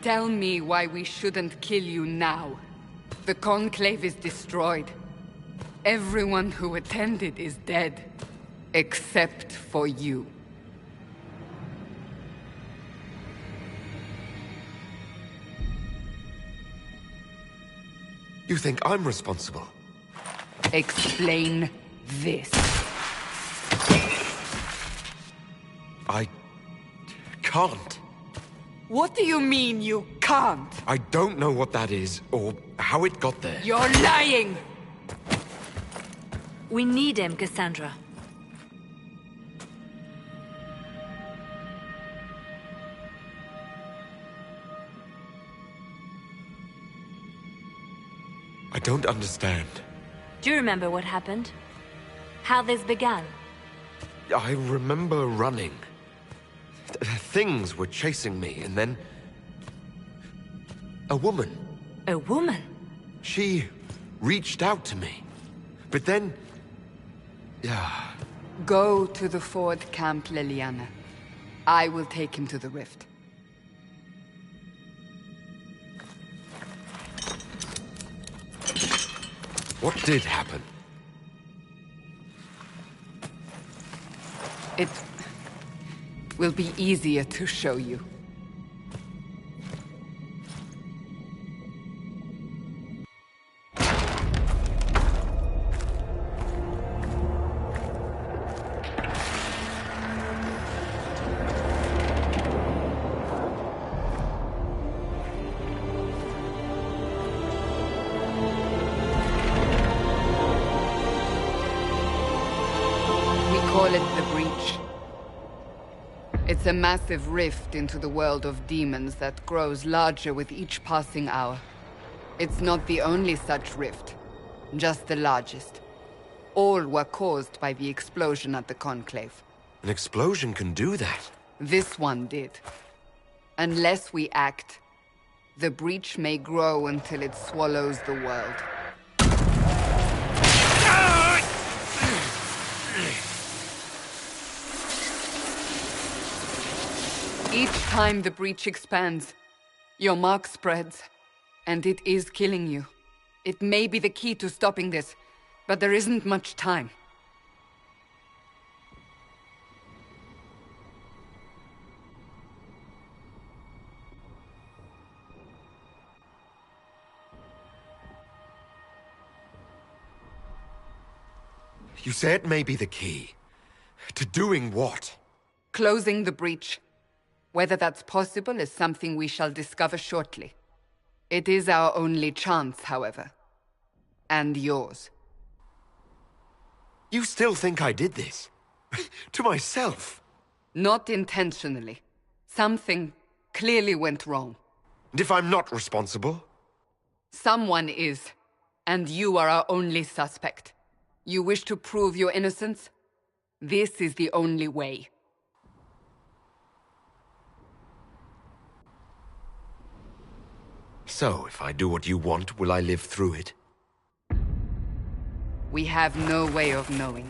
Tell me why we shouldn't kill you now. The Conclave is destroyed. Everyone who attended is dead. Except for you. You think I'm responsible? Explain this. I can't. What do you mean you can't? I don't know what that is, or how it got there. You're lying! We need him, Cassandra. I don't understand. Do you remember what happened? How this began? I remember running. Things were chasing me, and then... a woman. A woman? She reached out to me. But then... Go to the Ford Camp, Leliana. I will take him to the Rift. What did happen? It will be easier to show you. Call it the Breach. It's a massive rift into the world of demons that grows larger with each passing hour. It's not the only such rift, just the largest. All were caused by the explosion at the Conclave. An explosion can do that? This one did. Unless we act, the Breach may grow until it swallows the world. Each time the breach expands, your mark spreads, and it is killing you. It may be the key to stopping this, but there isn't much time. You say it may be the key. To doing what? Closing the breach. Whether that's possible is something we shall discover shortly. It is our only chance, however. And yours. You still think I did this? To myself? Not intentionally. Something clearly went wrong. And if I'm not responsible? Someone is. And you are our only suspect. You wish to prove your innocence? This is the only way. So, if I do what you want, will I live through it? We have no way of knowing.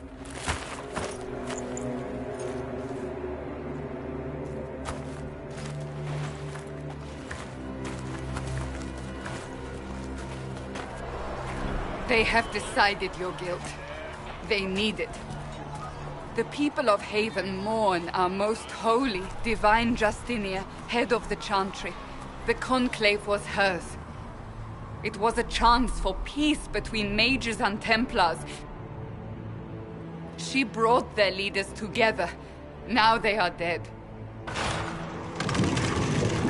They have decided your guilt. They need it. The people of Haven mourn our most holy, divine Justinia, head of the Chantry. The Conclave was hers. It was a chance for peace between mages and Templars. She brought their leaders together. Now they are dead.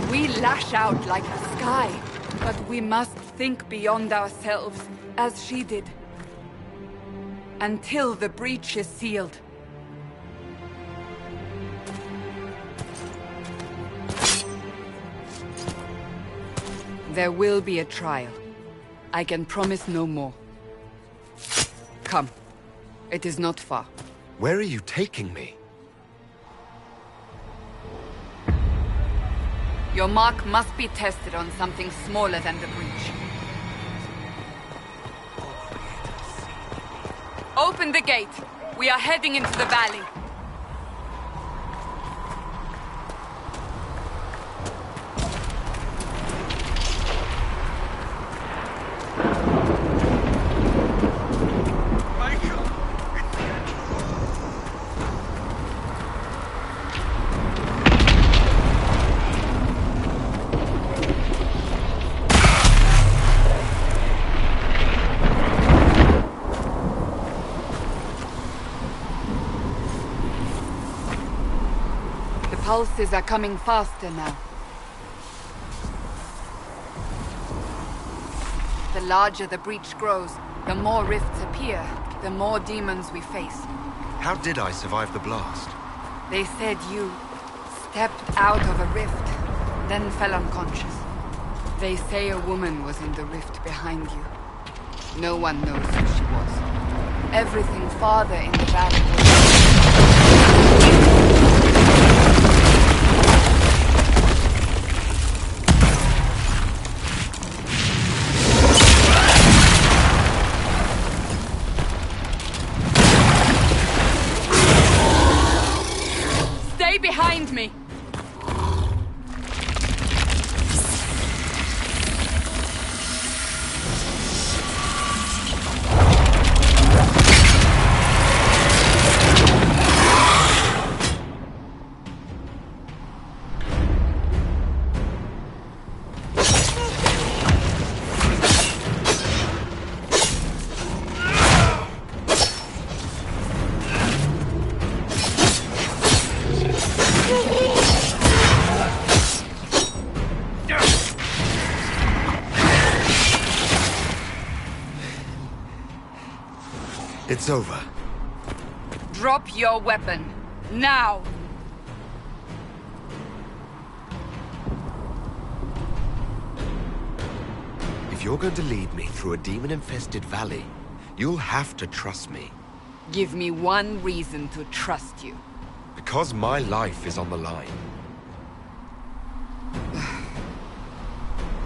We lash out like a sky, but we must think beyond ourselves, as she did. Until the breach is sealed. There will be a trial. I can promise no more. Come. It is not far. Where are you taking me? Your mark must be tested on something smaller than the breach. Open the gate. We are heading into the valley. Pulses are coming faster now. The larger the breach grows, the more rifts appear, the more demons we face. How did I survive the blast? They said you stepped out of a rift, then fell unconscious. They say a woman was in the rift behind you. No one knows who she was. Everything farther in the valley was... behind me! It's over. Drop your weapon. Now! If you're going to lead me through a demon-infested valley, you'll have to trust me. Give me one reason to trust you. Because my life is on the line.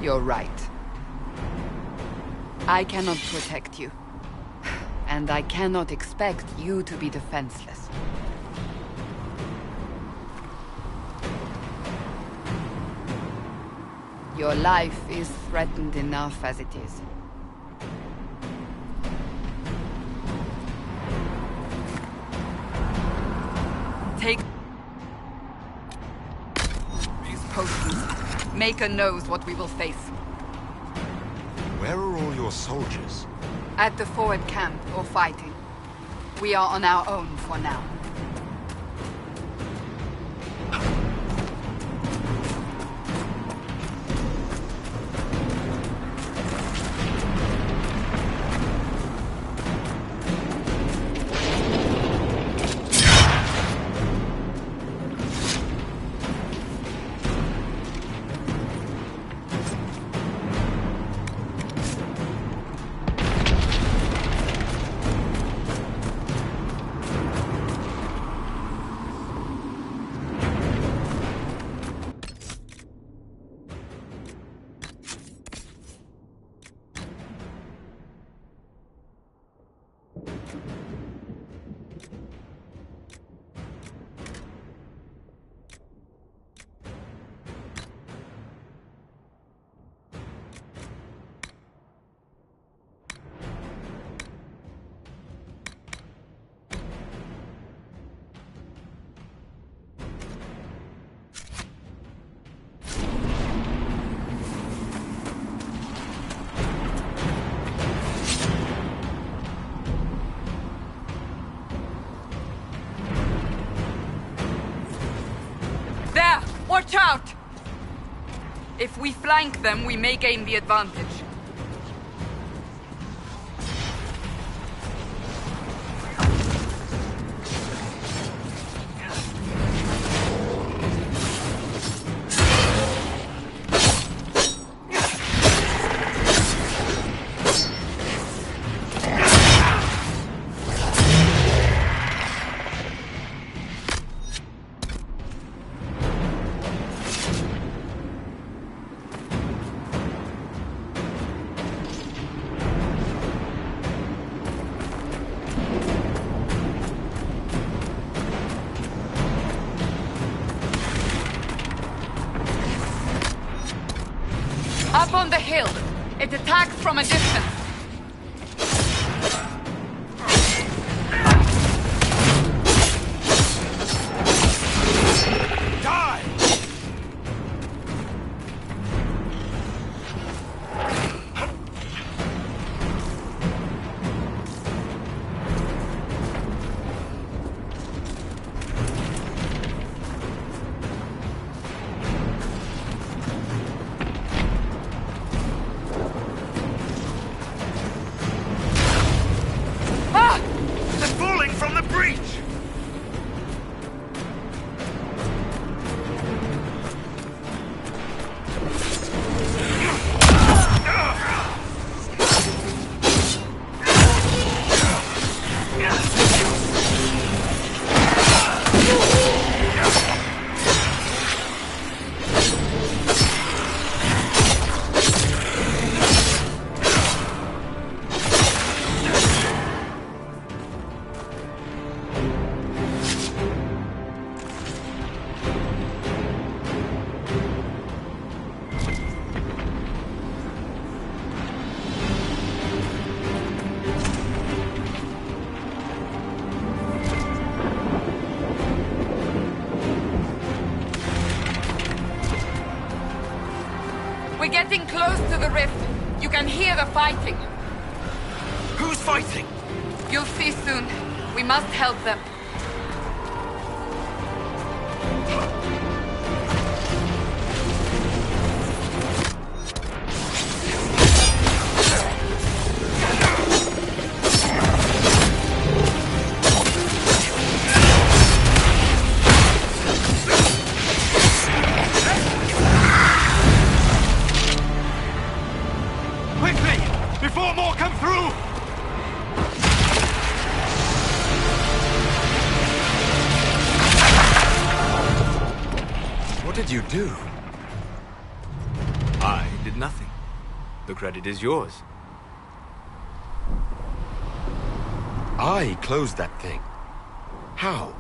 You're right. I cannot protect you. And I cannot expect you to be defenseless. Your life is threatened enough as it is. Take these potions. Maker knows what we will face. Where are all your soldiers? At the forward camp, or fighting. We are on our own for now. Watch out! If we flank them, we may gain the advantage. Up on the hill. It attacks from a distance. Die! From the breach! We're getting close to the rift. You can hear the fighting. Who's fighting? You'll see soon. We must help them. Before more come through! What did you do? I did nothing. The credit is yours. I closed that thing. How?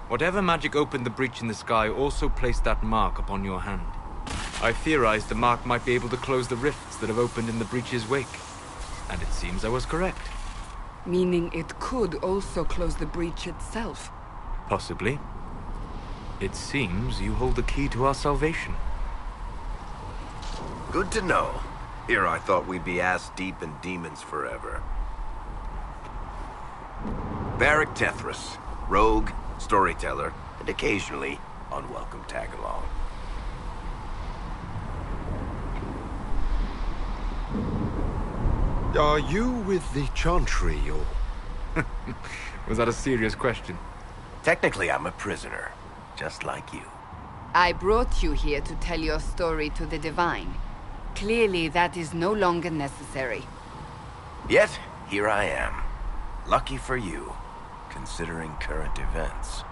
Whatever magic opened the breach in the sky also placed that mark upon your hand. I theorized the mark might be able to close the rifts that have opened in the breach's wake. And it seems I was correct. Meaning it could also close the breach itself. Possibly. It seems you hold the key to our salvation. Good to know. Here I thought we'd be ass-deep in demons forever. Varric Tethras, rogue, storyteller, and occasionally unwelcome tag-along. Are you with the Chantry, or...? Was that a serious question? Technically, I'm a prisoner, just like you. I brought you here to tell your story to the Divine. Clearly, that is no longer necessary. Yet, here I am. Lucky for you, considering current events.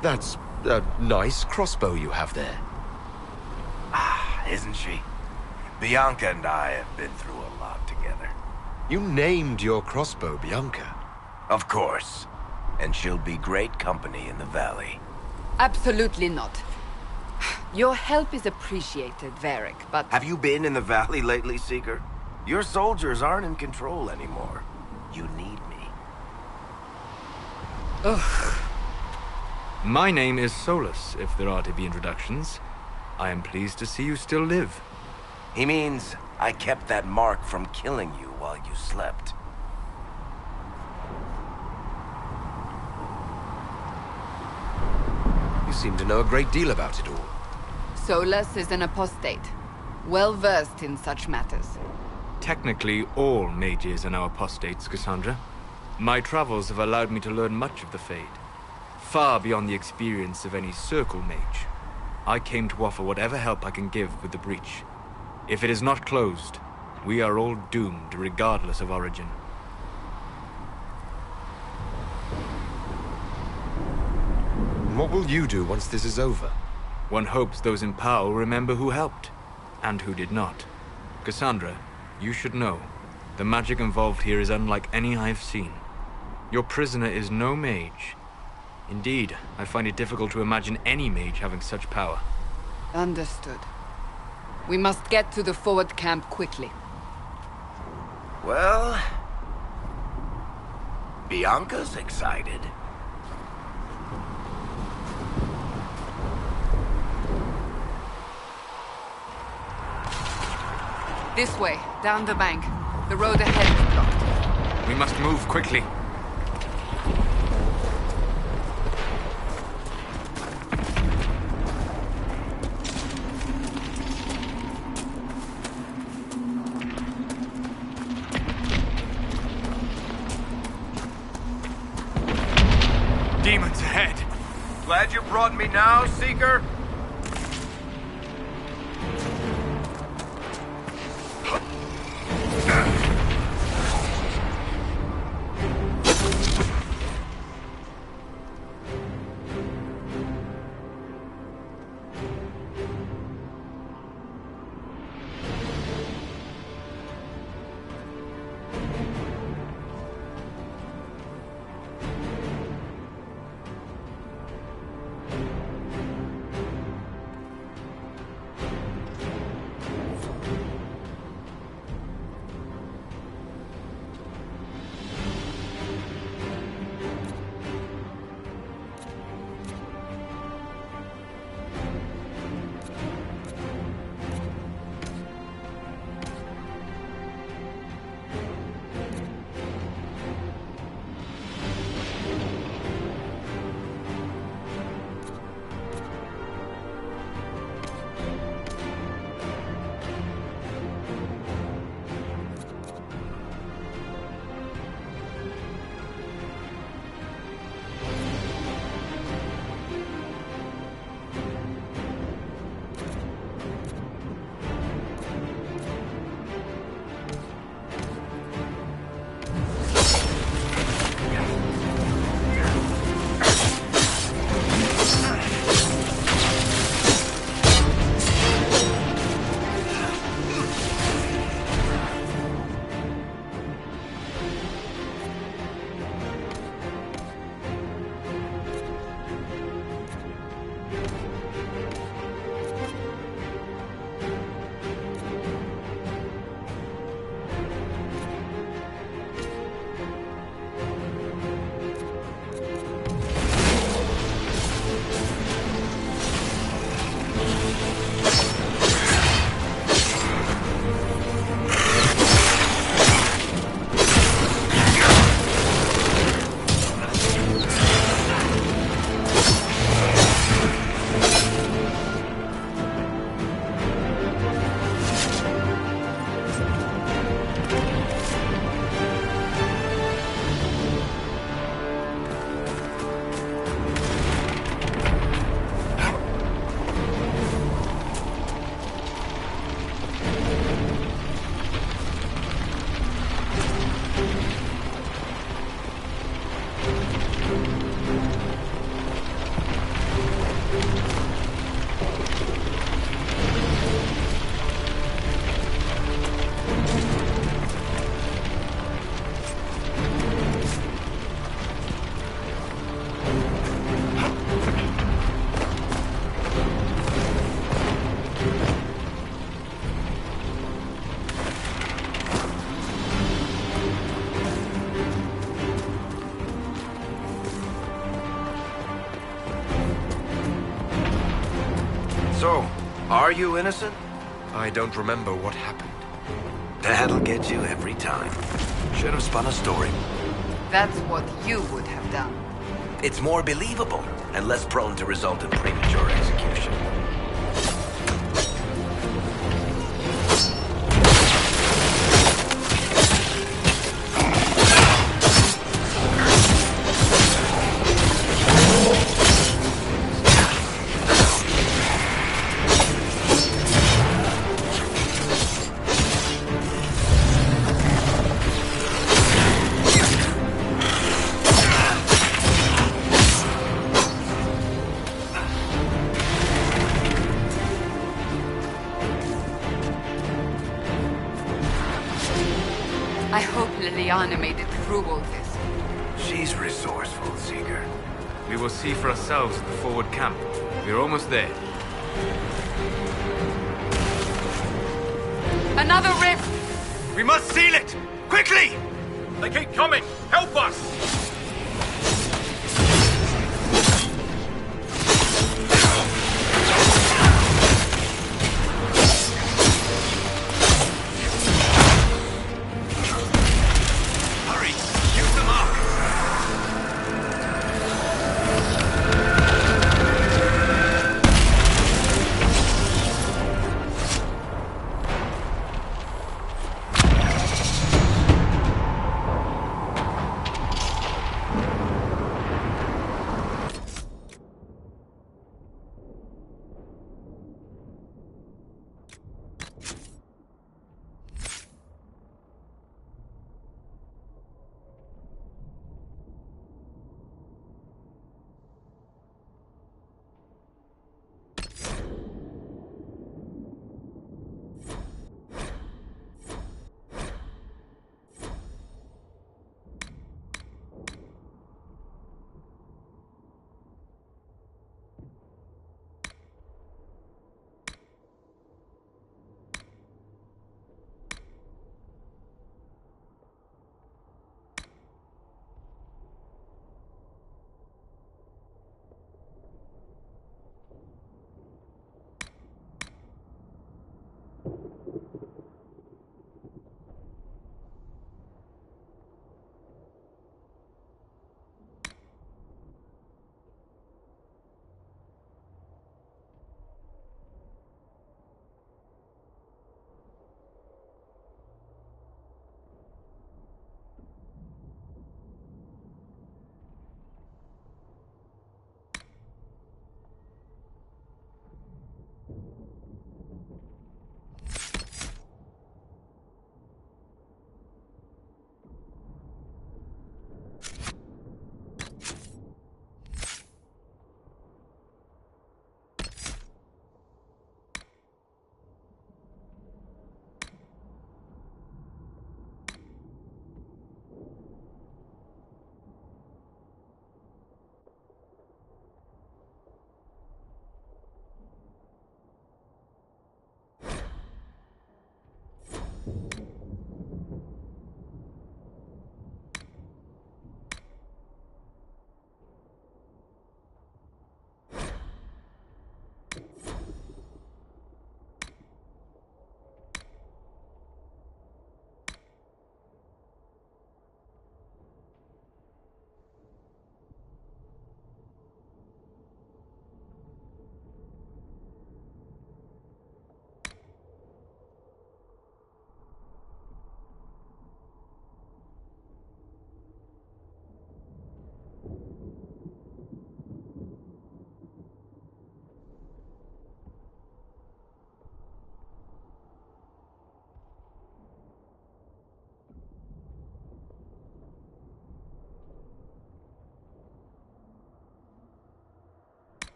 That's a nice crossbow you have there. Ah, isn't she? Bianca and I have been through a lot together. You named your crossbow Bianca. Of course. And she'll be great company in the valley. Absolutely not. Your help is appreciated, Varric, but... Have you been in the valley lately, Seeker? Your soldiers aren't in control anymore. You need me. Ugh. My name is Solus, if there are to be introductions. I am pleased to see you still live. He means I kept that mark from killing you while you slept. You seem to know a great deal about it all. Solus is an apostate, well-versed in such matters. Technically, all mages are now apostates, Cassandra. My travels have allowed me to learn much of the Fade, far beyond the experience of any Circle mage. I came to offer whatever help I can give with the breach. If it is not closed, we are all doomed regardless of origin. And what will you do once this is over? One hopes those in power will remember who helped, and who did not. Cassandra, you should know, the magic involved here is unlike any I have seen. Your prisoner is no mage. Indeed, I find it difficult to imagine any mage having such power. Understood. We must get to the forward camp quickly. Well... Bianca's excited. This way, down the bank. The road ahead is blocked. We must move quickly. Demons ahead! Glad you brought me now, Seeker? So, are you innocent? I don't remember what happened. That'll get you every time. Should have spun a story. That's what you would have done. It's more believable and less prone to result in premature execution. I hope Liliana made it through all this. She's resourceful, Seeker. We will see for ourselves at the forward camp. We're almost there. Another rift! We must seal it! Quickly! They keep coming! Help us! Hurry! Use them up!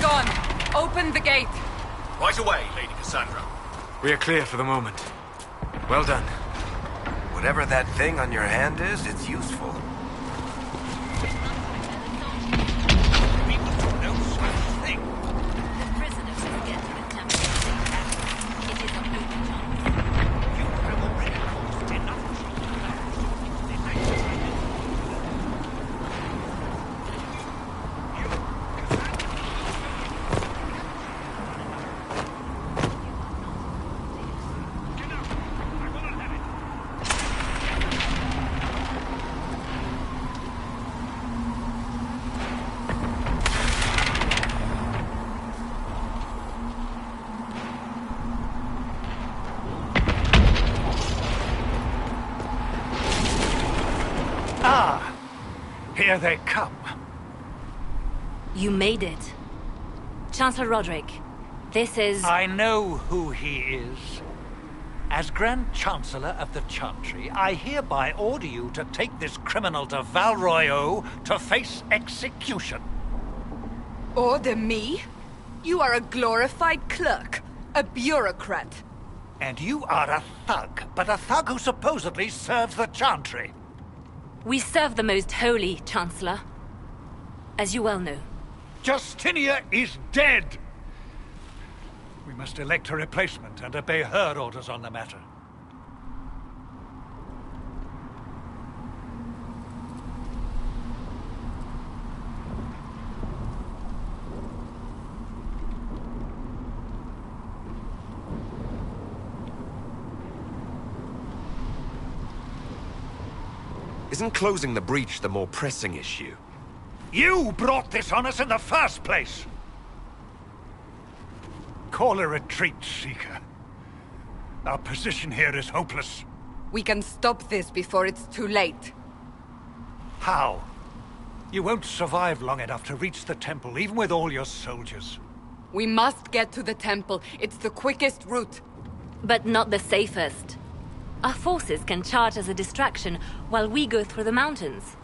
gone. Open the gate. Right away, Lady Cassandra. We are clear for the moment. Well done. Whatever that thing on your hand is, it's useful. People don't know such a thing. The prisoners will get to the temple safe. It is a moving chance. You have already caused enough Here they come. You made it. Chancellor Roderick, this is... I know who he is. As Grand Chancellor of the Chantry, I hereby order you to take this criminal to Val Royeaux to face execution. Order me? You are a glorified clerk. A bureaucrat. And you are a thug, but a thug who supposedly serves the Chantry. We serve the most holy, Chancellor. As you well know. Justinia is dead! We must elect a replacement and obey her orders on the matter. Isn't closing the breach the more pressing issue? You brought this on us in the first place! Call a retreat, Seeker. Our position here is hopeless. We can stop this before it's too late. How? You won't survive long enough to reach the temple, even with all your soldiers. We must get to the temple. It's the quickest route. But not the safest. Our forces can charge as a distraction while we go through the mountains.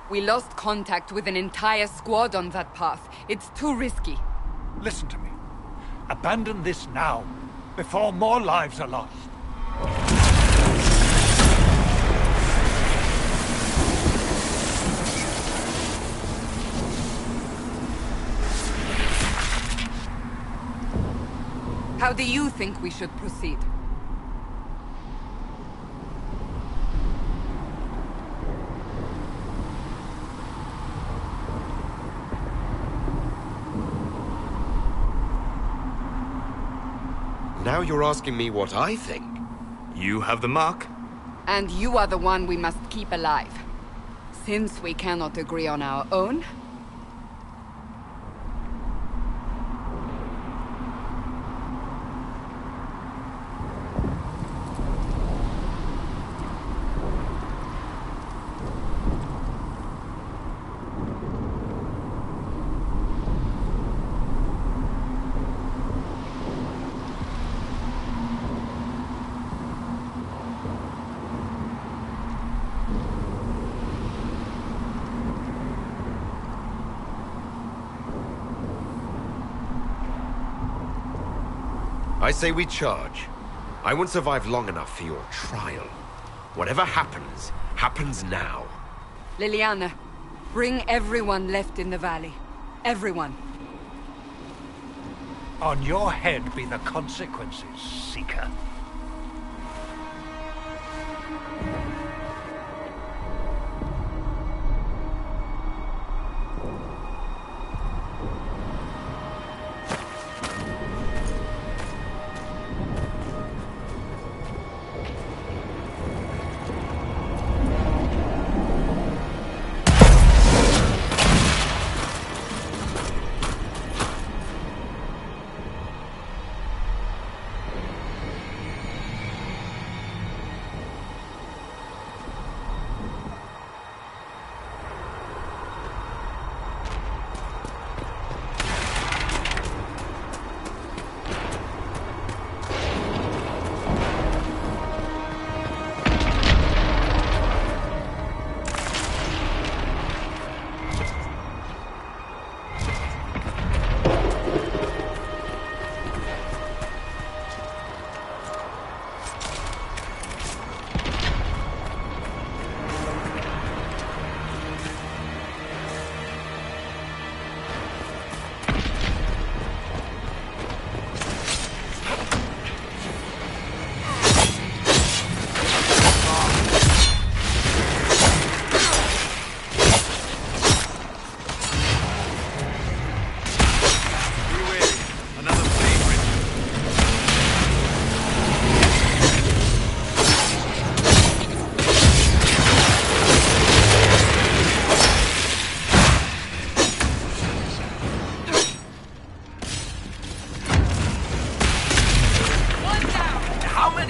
We lost contact with an entire squad on that path. It's too risky. Listen to me. Abandon this now, before more lives are lost. How do you think we should proceed? Now you're asking me what I think. You have the mark. And you are the one we must keep alive. Since we cannot agree on our own, I say we charge. I won't survive long enough for your trial. Whatever happens, happens now. Leliana, bring everyone left in the valley. Everyone. On your head be the consequences, Seeker.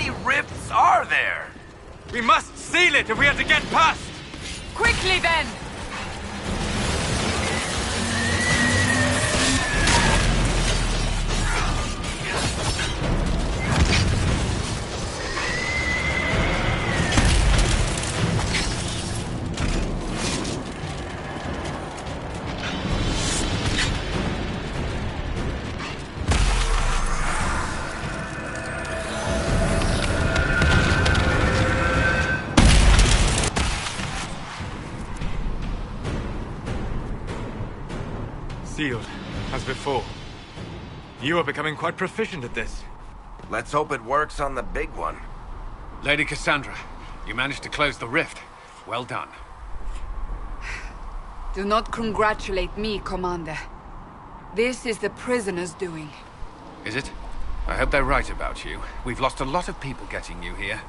many rifts are there? We must seal it if we are to get past! Quickly then! Sealed, as before. You are becoming quite proficient at this. Let's hope it works on the big one. Lady Cassandra, you managed to close the rift. Well done. Do not congratulate me, Commander. This is the prisoners' doing. Is it? I hope they're right about you. We've lost a lot of people getting you here.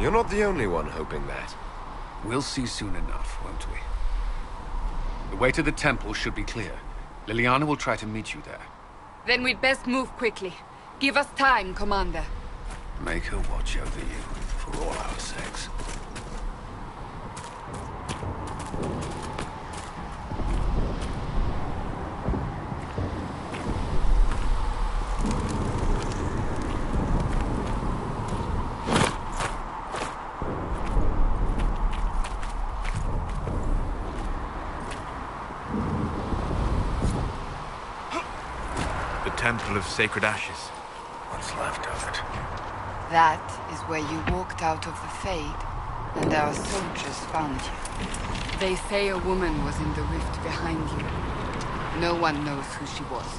You're not the only one hoping that. We'll see soon enough, won't we? The way to the temple should be clear. Liliana will try to meet you there. Then we'd best move quickly. Give us time, Commander. Make her watch over you, for all our sakes. Temple of Sacred Ashes. What's left of it? That is where you walked out of the Fade, and our soldiers found you. They say a woman was in the rift behind you. No one knows who she was.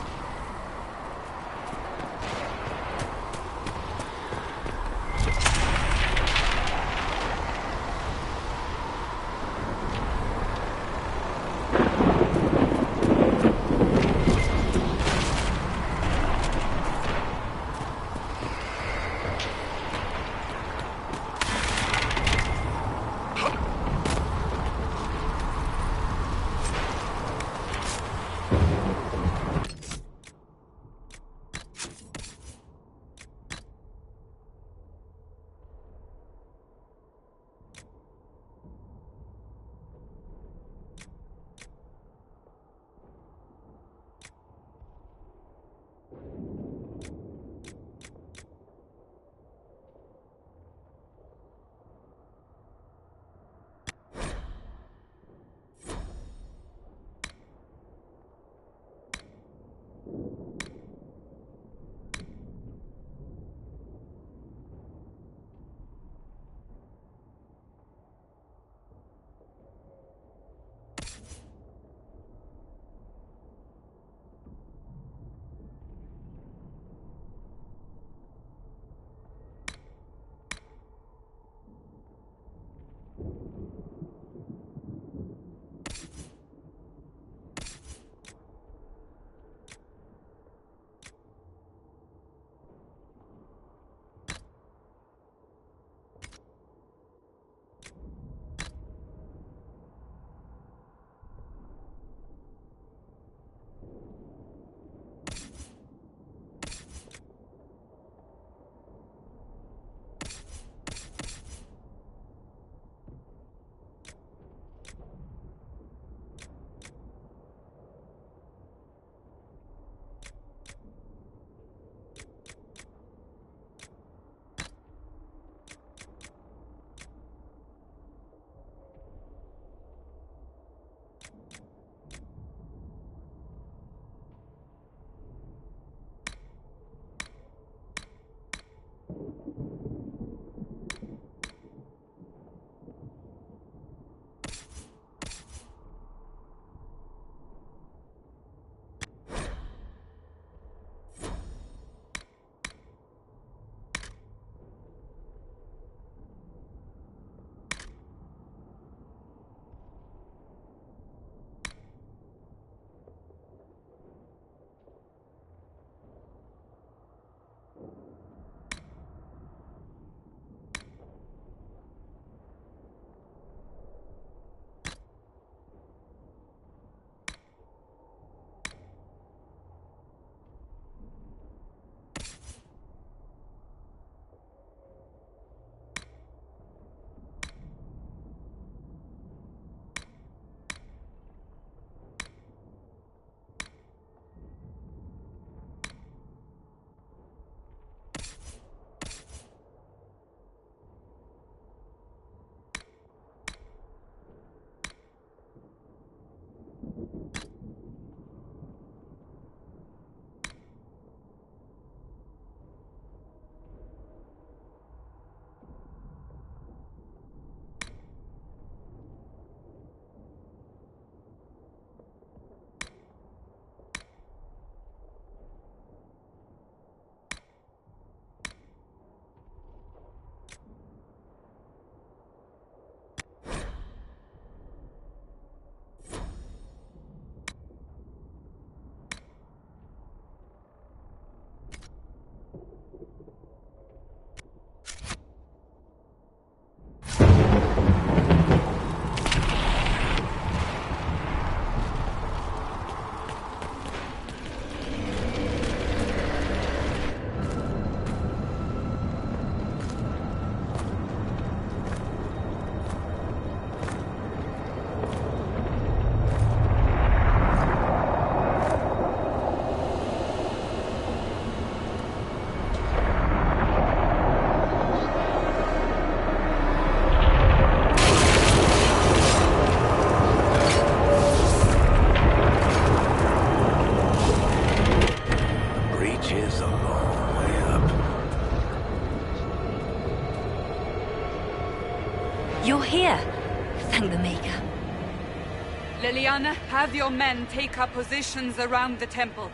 Have your men take up positions around the temple.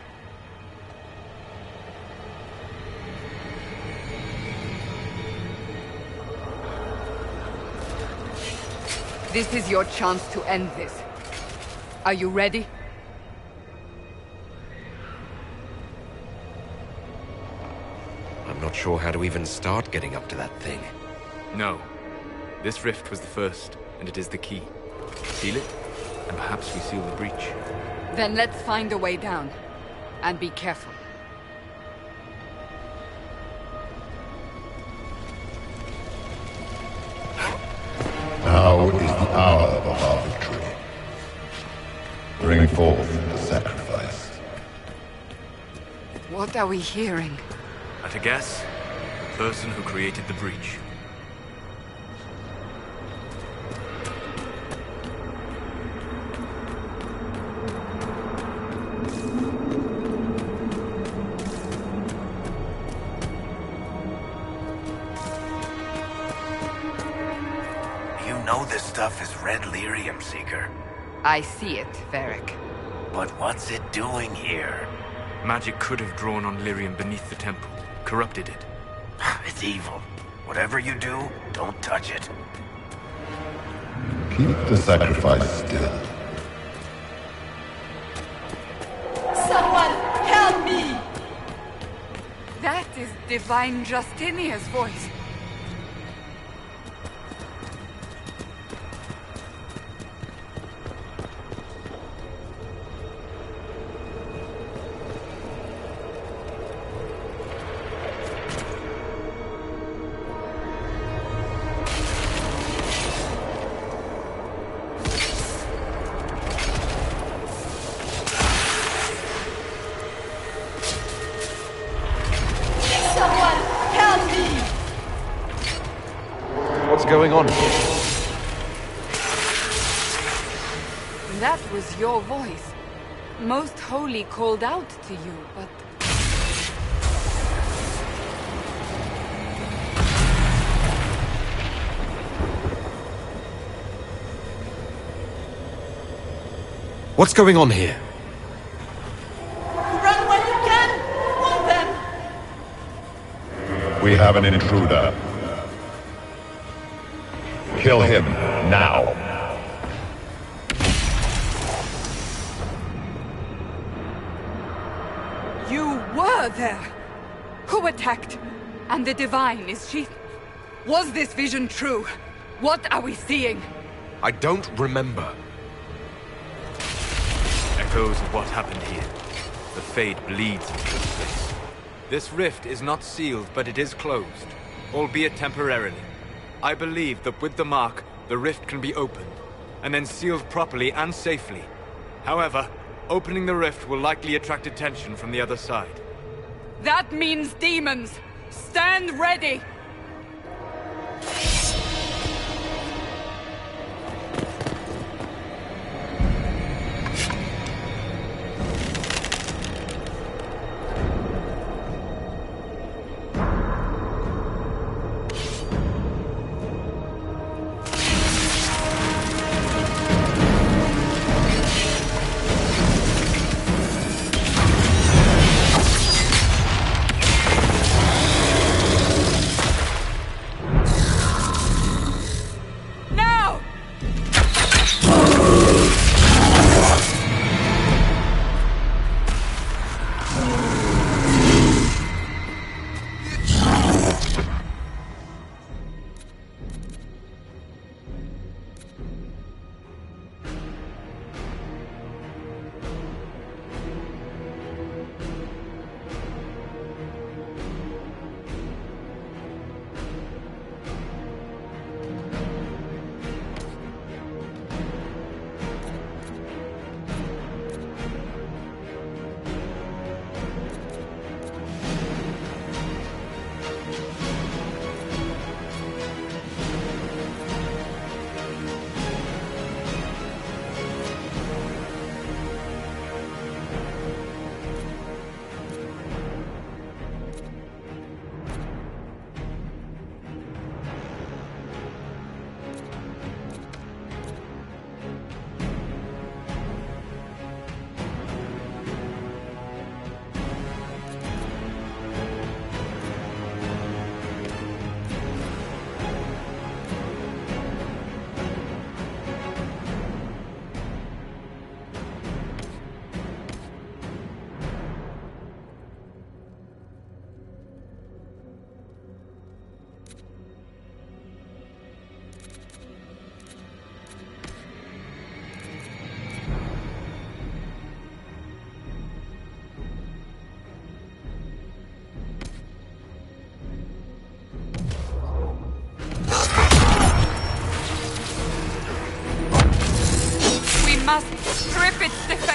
This is your chance to end this. Are you ready? I'm not sure how to even start getting up to that thing. No. This rift was the first, and it is the key. Seal it, and perhaps we seal the breach. Then let's find a way down. And be careful. Now is the hour of our victory. Bring forth the sacrifice. What are we hearing? At a guess, the person who created the breach. You know this stuff is red lyrium, Seeker. I see it, Varric. But what's it doing here? Magic could have drawn on lyrium beneath the temple, corrupted it. It's evil. Whatever you do, don't touch it. Keep the sacrifice still. Someone help me! That is Divine Justinia's voice. What's going on here? That was your voice. Most Holy called out to you, but... What's going on here? Run when you can! Want them! We have an intruder. Kill him now. You were there! Who attacked? And the Divine, is she... Was this vision true? What are we seeing? I don't remember. Echoes of what happened here. The Fade bleeds into this place. This rift is not sealed, but it is closed, albeit temporarily. I believe that with the mark, the rift can be opened, and then sealed properly and safely. However, opening the rift will likely attract attention from the other side. That means demons! Stand ready!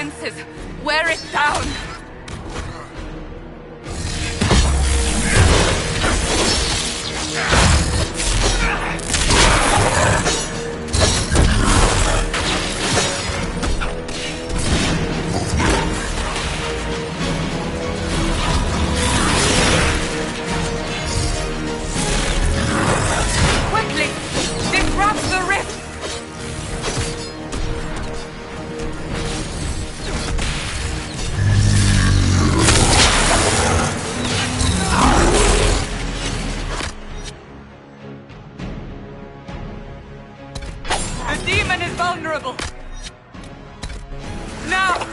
defenses! Wear it down! Quickly! Disrupt the rift! The demon is vulnerable! Now!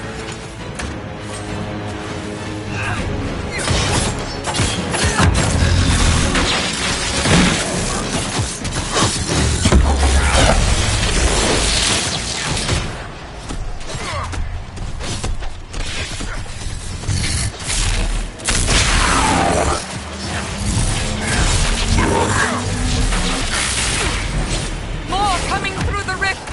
More coming through the rift!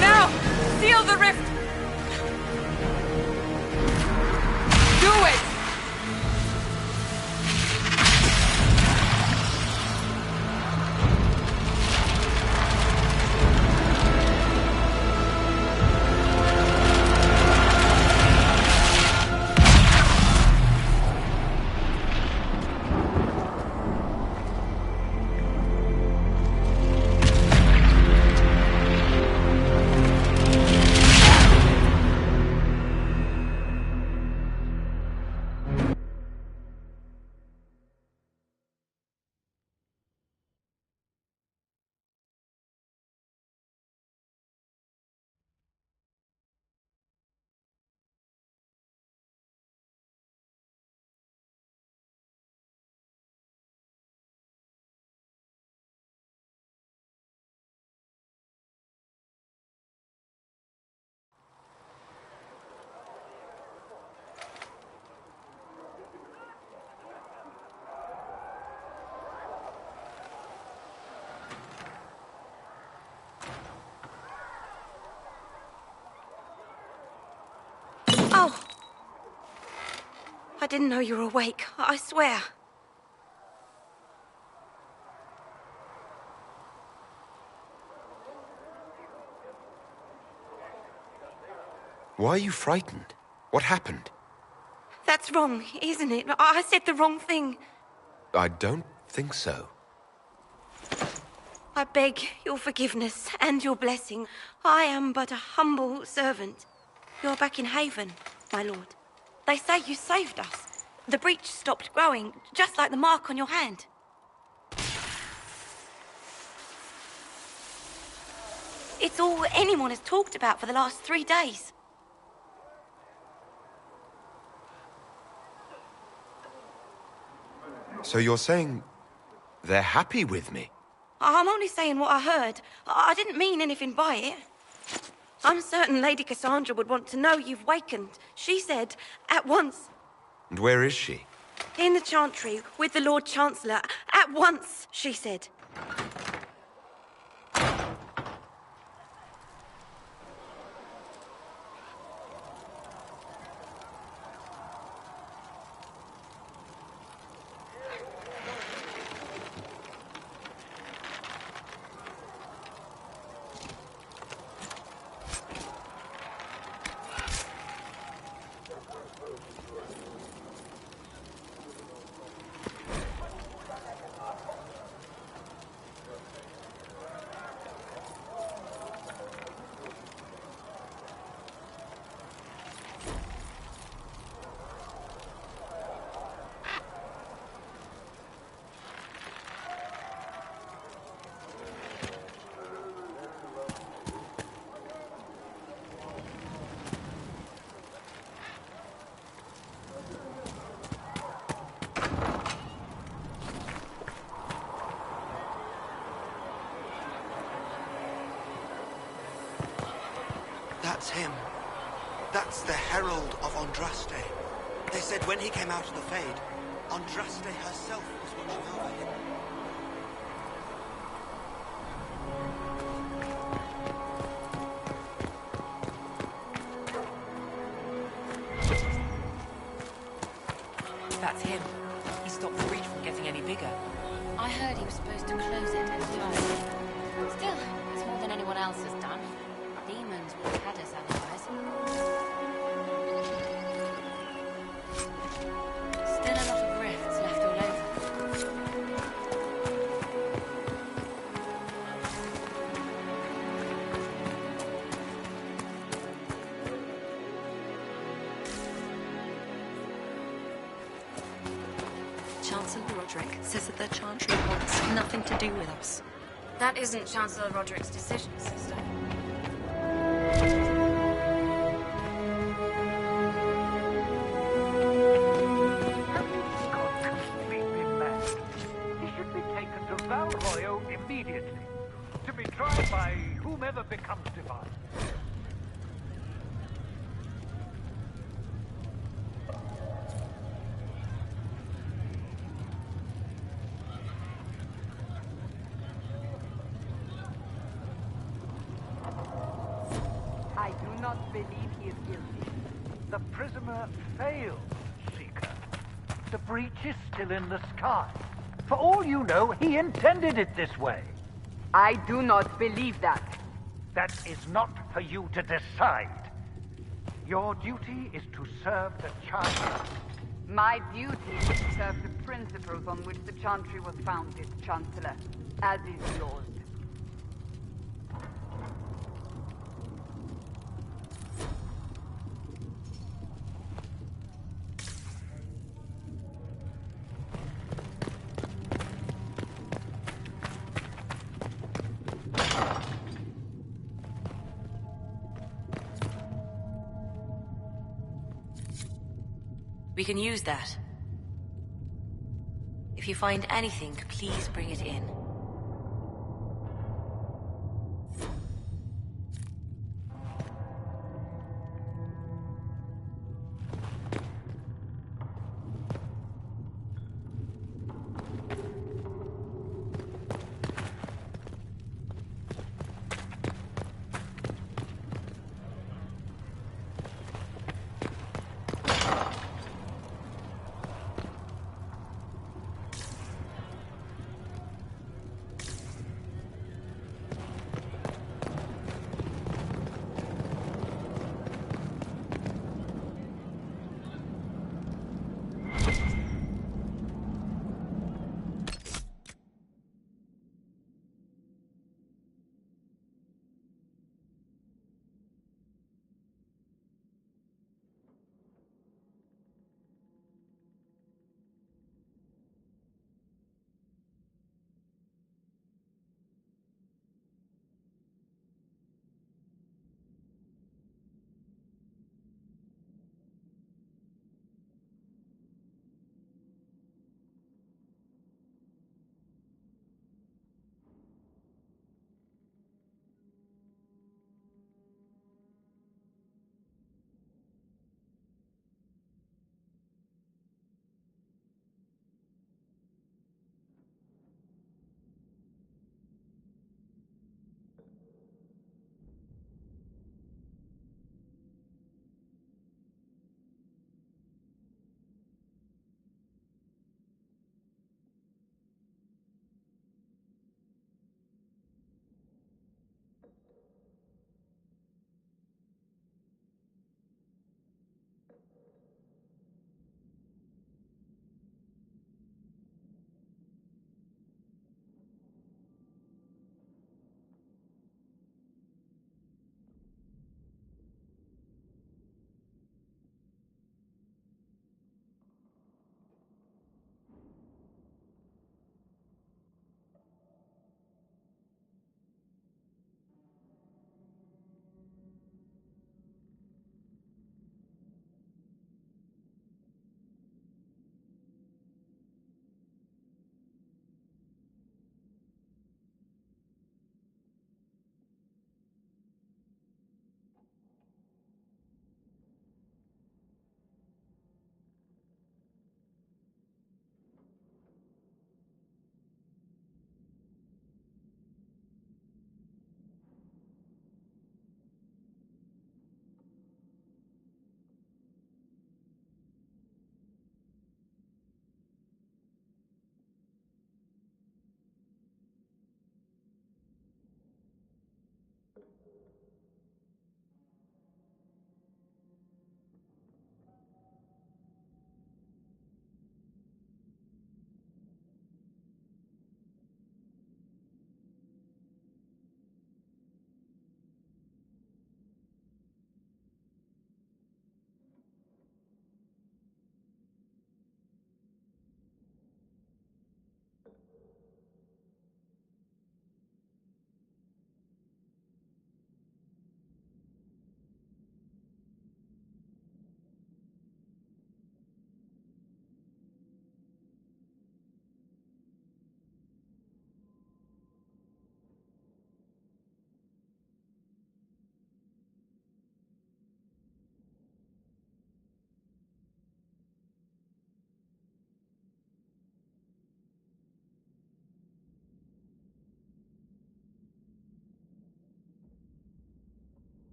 Now! Seal the rift! Do it! Oh! I didn't know you were awake, I swear. Why are you frightened? What happened? That's wrong, isn't it? I said the wrong thing. I don't think so. I beg your forgiveness and your blessing. I am but a humble servant. You're back in Haven, my lord. They say you saved us. The breach stopped growing, just like the mark on your hand. It's all anyone has talked about for the last 3 days. So you're saying they're happy with me? I'm only saying what I heard. I didn't mean anything by it. I'm certain Lady Cassandra would want to know you've wakened. She said, at once. And where is she? In the Chantry, with the Lord Chancellor. At once, she said. That's him. That's the Herald of Andraste. They said when he came out of the Fade, Andraste herself was watching over him. That's him. He stopped the breach from getting any bigger. I heard he was supposed to close it and close. Still, it's more than anyone else has done. Demons would have had us otherwise. Still a lot of rifts left all over. Chancellor Roderick says that the Chantry wants nothing to do with us. That isn't Chancellor Roderick's decision, sister. Val Royo immediately, to be tried by whomever becomes divine. I do not believe he is guilty. The prisoner failed, Seeker. The breach is still in the sky. For all you know, he intended it this way. I do not believe that. That is not for you to decide. Your duty is to serve the Chantry. My duty is to serve the principles on which the Chantry was founded, Chancellor, as is yours. We can use that. If you find anything, please bring it in.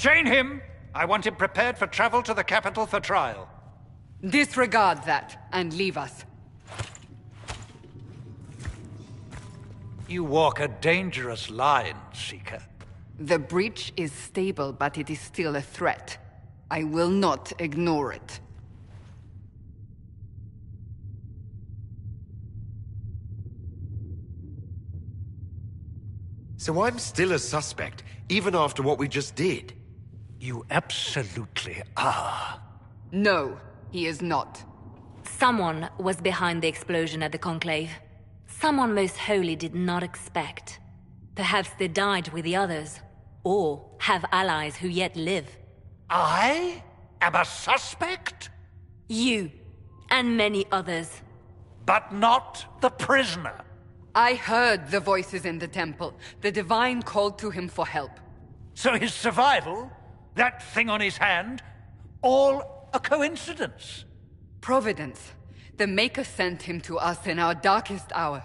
Chain him! I want him prepared for travel to the capital for trial. Disregard that, and leave us. You walk a dangerous line, Seeker. The breach is stable, but it is still a threat. I will not ignore it. So I'm still a suspect, even after what we just did? You absolutely are. No, he is not. Someone was behind the explosion at the Conclave. Someone Most Holy did not expect. Perhaps they died with the others, or have allies who yet live. I am a suspect? You, and many others. But not the prisoner. I heard the voices in the temple. The Divine called to him for help. So his survival, that thing on his hand, all a coincidence? Providence. The Maker sent him to us in our darkest hour.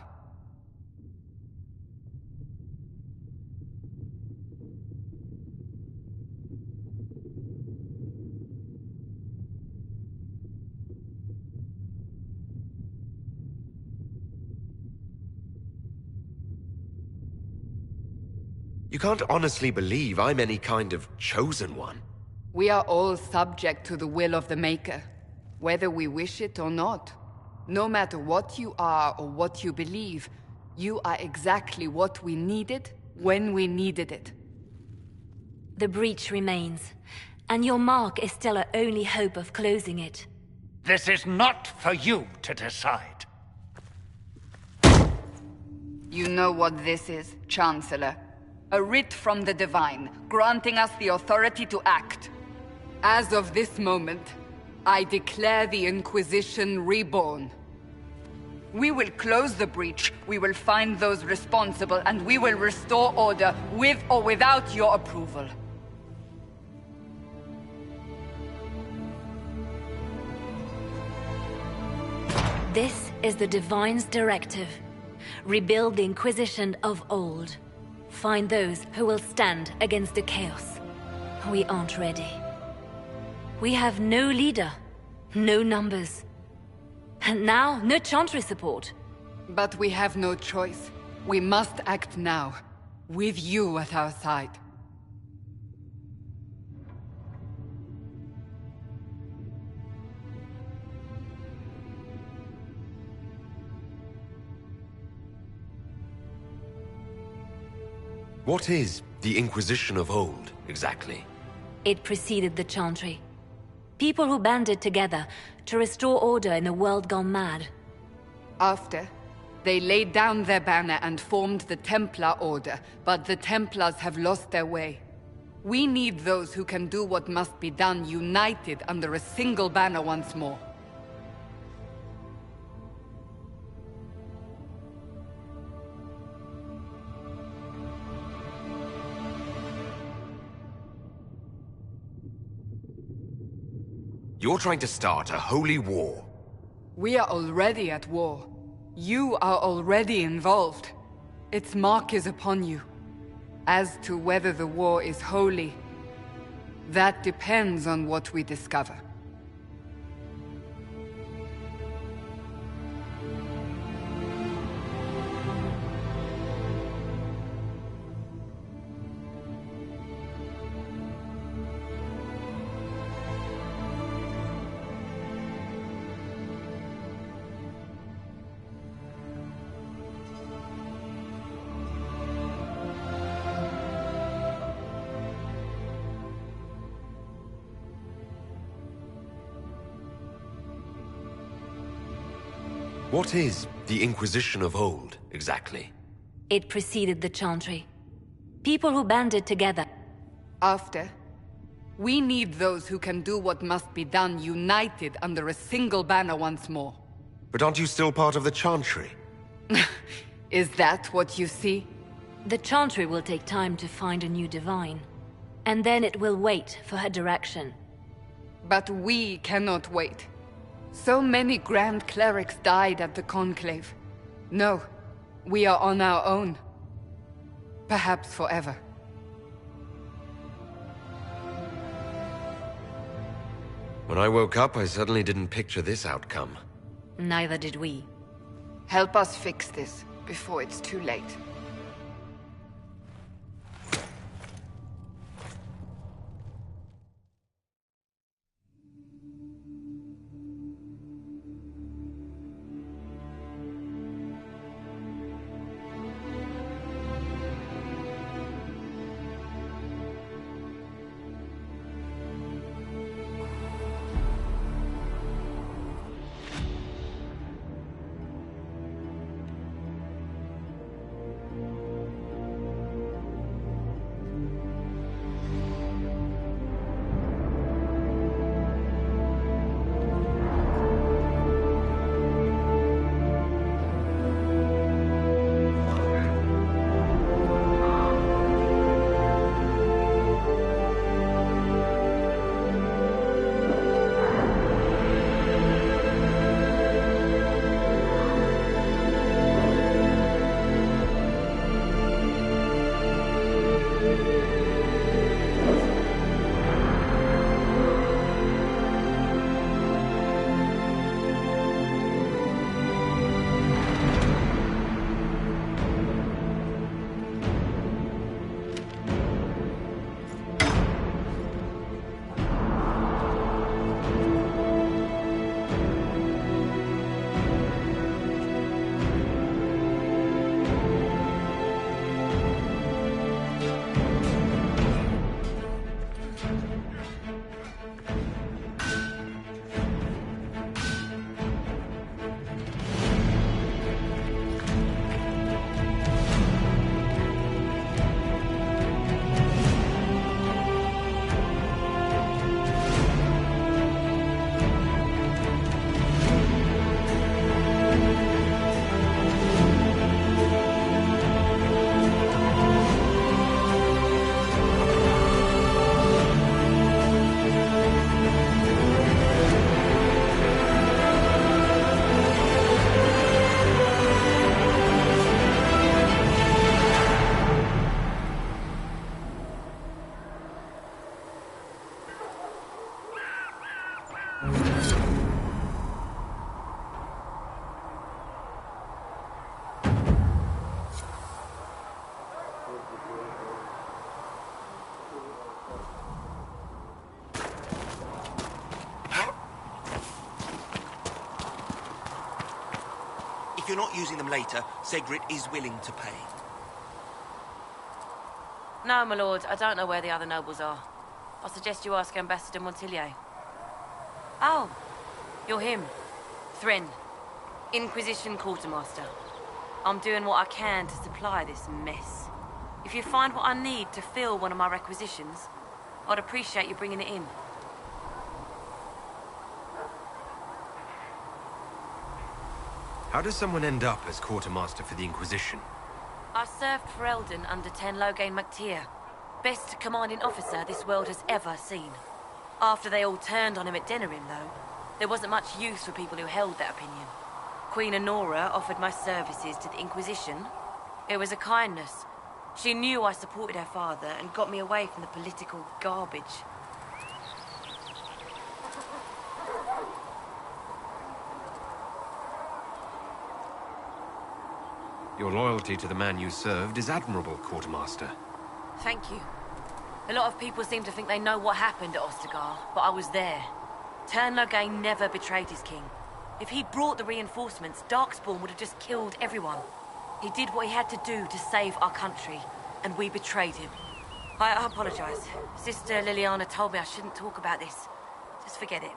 You can't honestly believe I'm any kind of chosen one. We are all subject to the will of the Maker, whether we wish it or not. No matter what you are or what you believe, you are exactly what we needed when we needed it. The breach remains, and your mark is still our only hope of closing it. This is not for you to decide. You know what this is, Chancellor. A writ from the Divine, granting us the authority to act. As of this moment, I declare the Inquisition reborn. We will close the breach, we will find those responsible, and we will restore order with or without your approval. This is the Divine's directive. Rebuild the Inquisition of old. Find those who will stand against the chaos. We aren't ready. We have no leader, no numbers. And now, no Chantry support. But we have no choice. We must act now, with you at our side. What is the Inquisition of old, exactly? It preceded the Chantry. People who banded together to restore order in a world gone mad. After, they laid down their banner and formed the Templar Order, but the Templars have lost their way. We need those who can do what must be done, united under a single banner once more. You're trying to start a holy war. We are already at war. You are already involved. Its mark is upon you. As to whether the war is holy, that depends on what we discover. What is the Inquisition of old, exactly? It preceded the Chantry. People who banded together. After, we need those who can do what must be done, united under a single banner once more. But aren't you still part of the Chantry? Is that what you see? The Chantry will take time to find a new Divine. And then it will wait for her direction. But we cannot wait. So many Grand Clerics died at the Conclave. No, we are on our own. Perhaps forever. When I woke up, I certainly didn't picture this outcome. Neither did we. Help us fix this before it's too late. If you're not using them later, Segrit is willing to pay. No, my lord, I don't know where the other nobles are. I suggest you ask Ambassador Montilyet. Oh, you're him. Threnn, Inquisition Quartermaster. I'm doing what I can to supply this mess. If you find what I need to fill one of my requisitions, I'd appreciate you bringing it in. How does someone end up as quartermaster for the Inquisition? I served for Eldon under Ten Loghain MacTeer. Best commanding officer this world has ever seen. After they all turned on him at Denerim, though, there wasn't much use for people who held that opinion. Queen Honora offered my services to the Inquisition. It was a kindness. She knew I supported her father and got me away from the political garbage. Your loyalty to the man you served is admirable, Quartermaster. Thank you. A lot of people seem to think they know what happened at Ostagar, but I was there. Ten Loghain never betrayed his king. If he'd brought the reinforcements, Darkspawn would have just killed everyone. He did what he had to do to save our country, and we betrayed him. I apologize. Sister Leliana told me I shouldn't talk about this. Just forget it.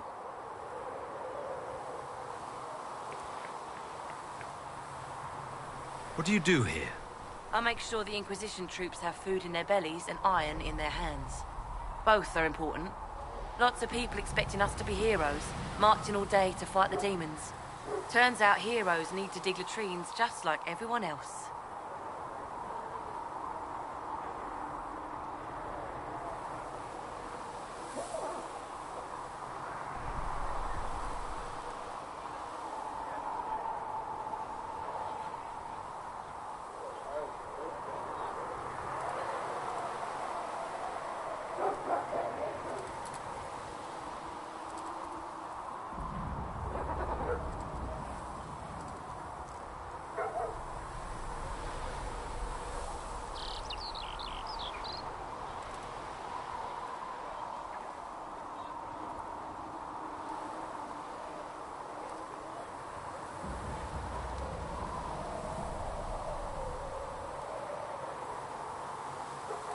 What do you do here? I make sure the Inquisition troops have food in their bellies and iron in their hands. Both are important. Lots of people expecting us to be heroes, marching all day to fight the demons. Turns out heroes need to dig latrines just like everyone else.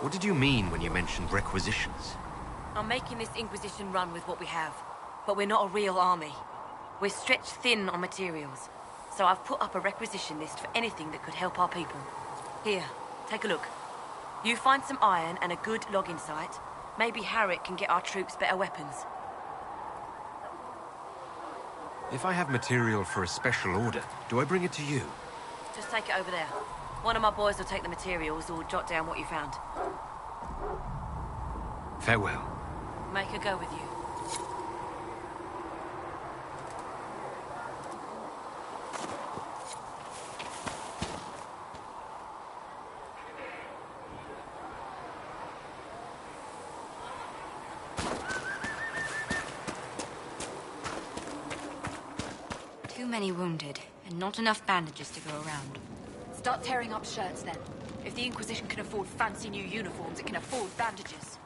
What did you mean when you mentioned requisitions? I'm making this Inquisition run with what we have, but we're not a real army. We're stretched thin on materials, so I've put up a requisition list for anything that could help our people. Here, take a look. You find some iron and a good logging site, maybe Harrick can get our troops better weapons. If I have material for a special order, do I bring it to you? Just take it over there. One of my boys will take the materials or jot down what you found. Farewell. Make her go with you. Too many wounded, and not enough bandages to go around. Start tearing up shirts then. If the Inquisition can afford fancy new uniforms, it can afford bandages.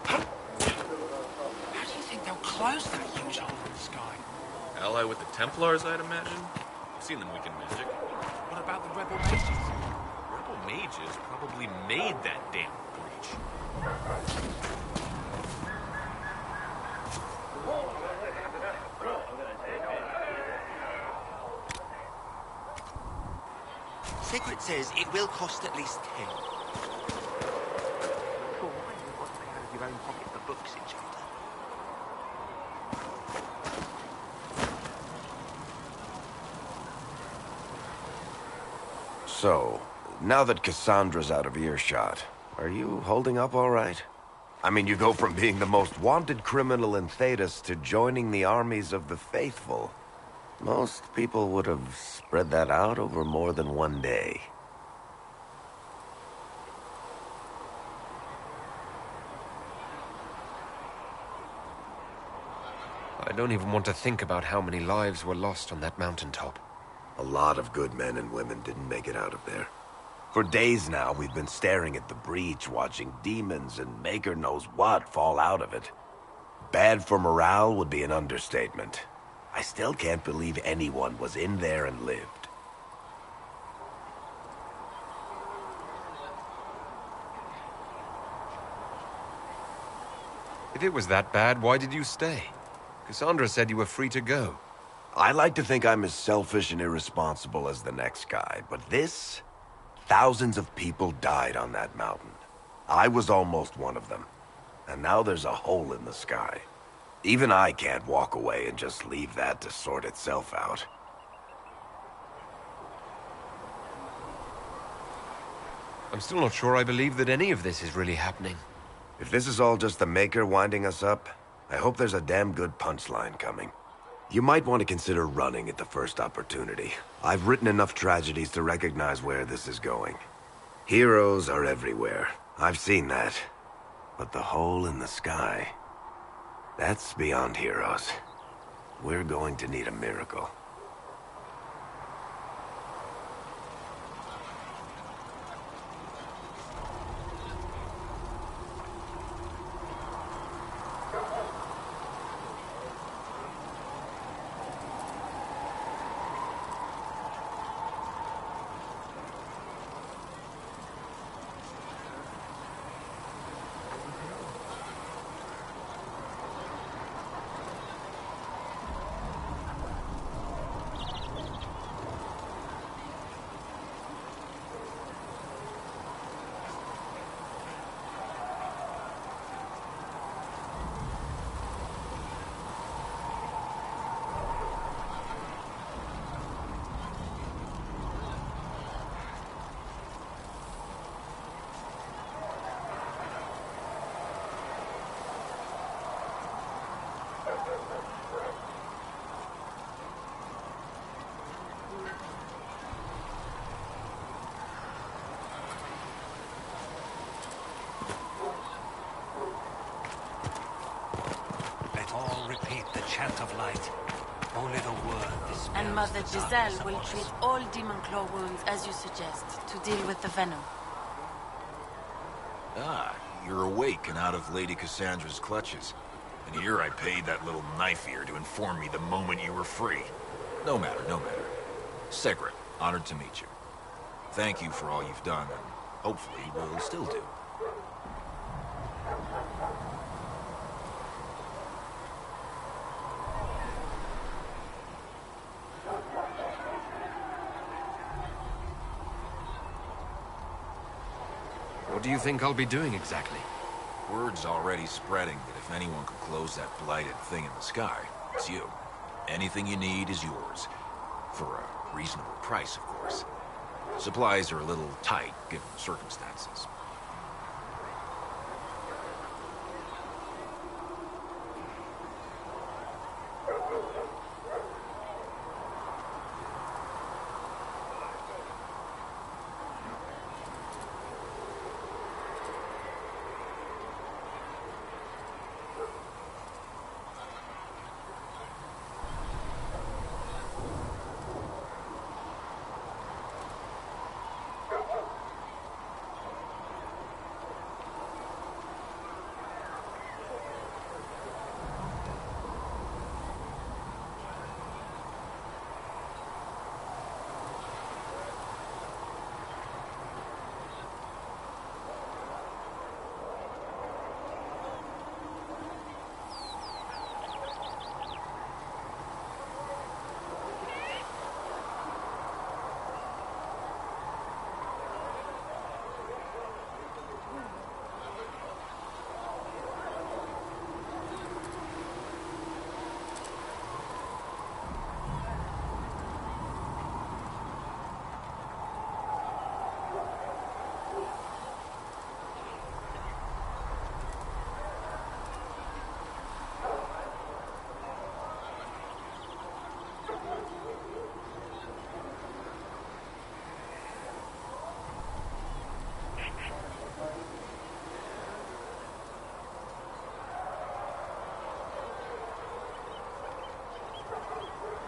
How do you think they'll close that huge hole in the sky? Ally with the Templars, I'd imagine. I've seen them weaken magic. What about the rebel mages? Rebel mages probably made that damn breach. Sigrid says it will cost at least 10. Cool, why do you want to pay out of your own pocket for books in Charter? So, now that Cassandra's out of earshot, are you holding up all right? I mean, you go from being the most wanted criminal in Thedas to joining the armies of the faithful. Most people would have spread that out over more than one day. I don't even want to think about how many lives were lost on that mountaintop. A lot of good men and women didn't make it out of there. For days now, we've been staring at the breach, watching demons and maker knows what fall out of it. Bad for morale would be an understatement. I still can't believe anyone was in there and lived. If it was that bad, why did you stay? Cassandra said you were free to go. I like to think I'm as selfish and irresponsible as the next guy, but this... Thousands of people died on that mountain. I was almost one of them. And now there's a hole in the sky. Even I can't walk away and just leave that to sort itself out. I'm still not sure I believe that any of this is really happening. If this is all just the Maker winding us up, I hope there's a damn good punchline coming. You might want to consider running at the first opportunity. I've written enough tragedies to recognize where this is going. Heroes are everywhere. I've seen that. But the hole in the sky... that's beyond heroes. We're going to need a miracle. chant of light. Only the word dispels. And Mother Giselle will treat all demon claw wounds as you suggest, to deal with the venom. Ah, you're awake and out of Lady Cassandra's clutches. And here I paid that little knife ear to inform me the moment you were free. No matter, no matter. Segret, honored to meet you. Thank you for all you've done, and hopefully will still do. What do you think I'll be doing exactly? Word's already spreading that if anyone could close that blighted thing in the sky, it's you. Anything you need is yours. For a reasonable price, of course. Supplies are a little tight, given the circumstances.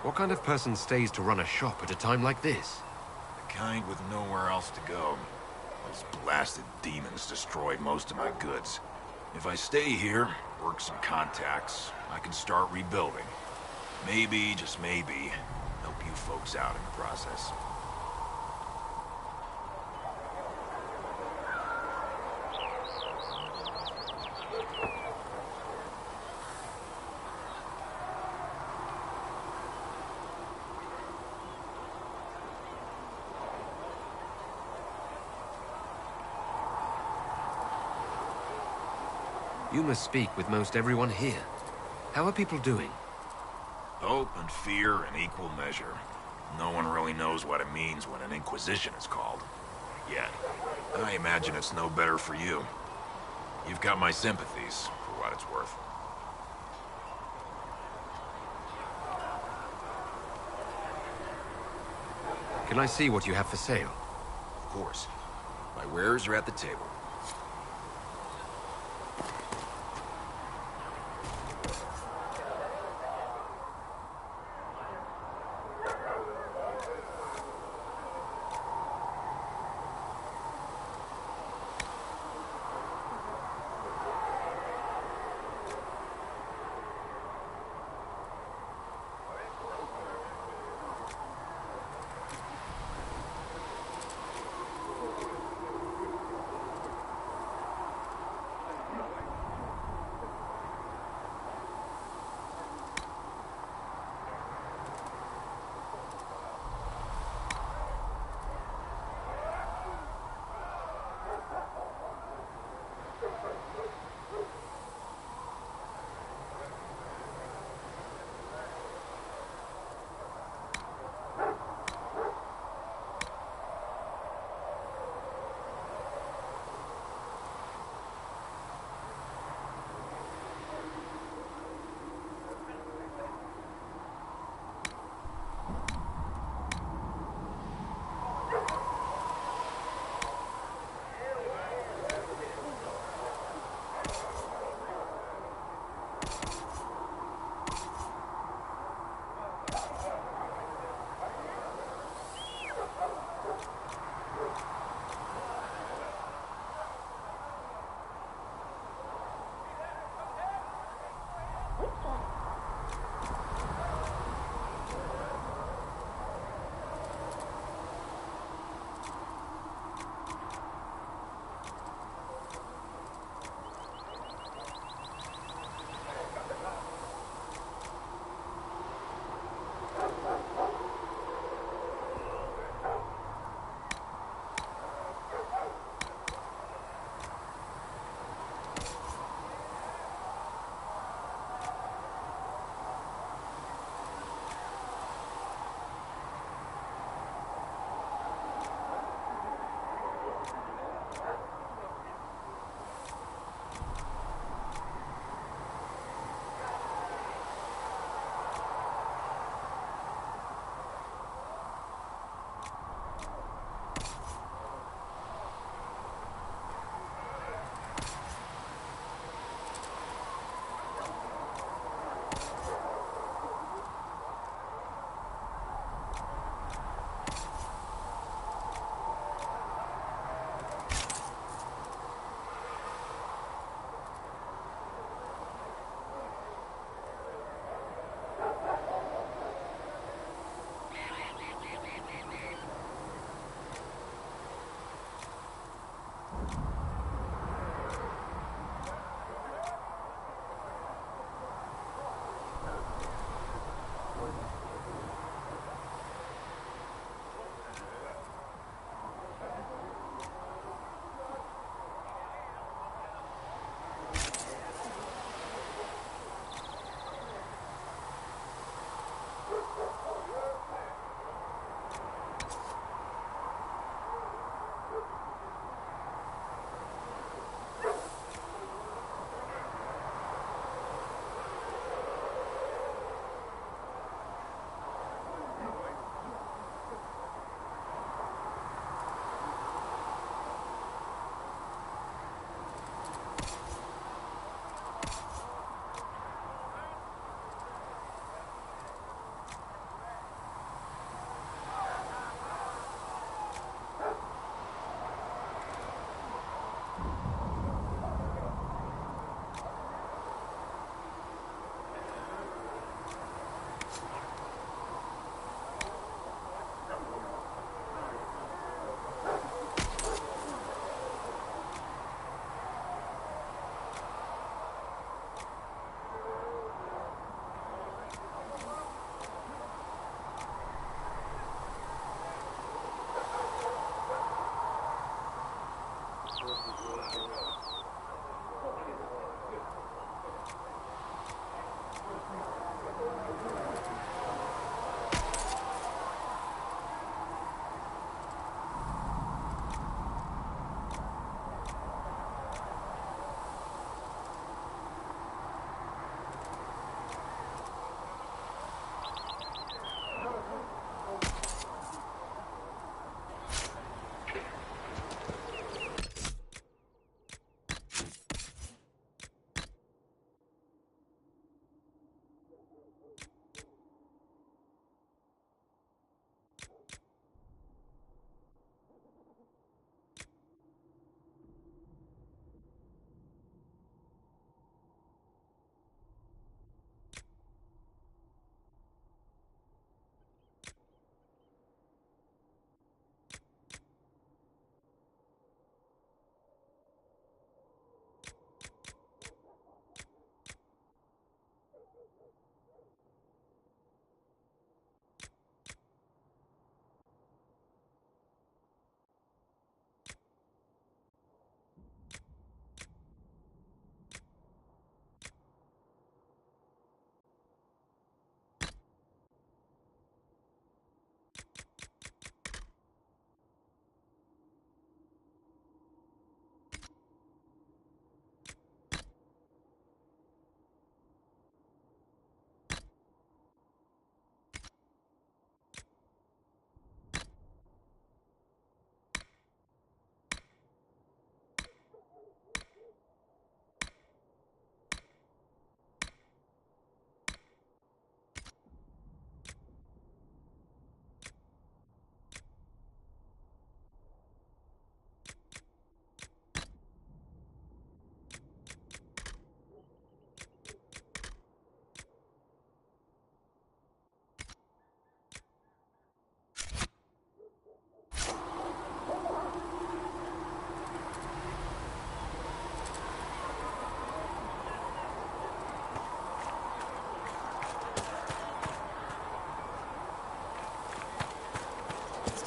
What kind of person stays to run a shop at a time like this? The kind with nowhere else to go. Those blasted demons destroyed most of my goods. If I stay here, work some contacts, I can start rebuilding. Maybe, just maybe, help you folks out in the process. You must speak with most everyone here. How are people doing? Hope and fear in equal measure. No one really knows what it means when an Inquisition is called. Yet. I imagine it's no better for you. You've got my sympathies, for what it's worth. Can I see what you have for sale? Of course. My wares are at the table.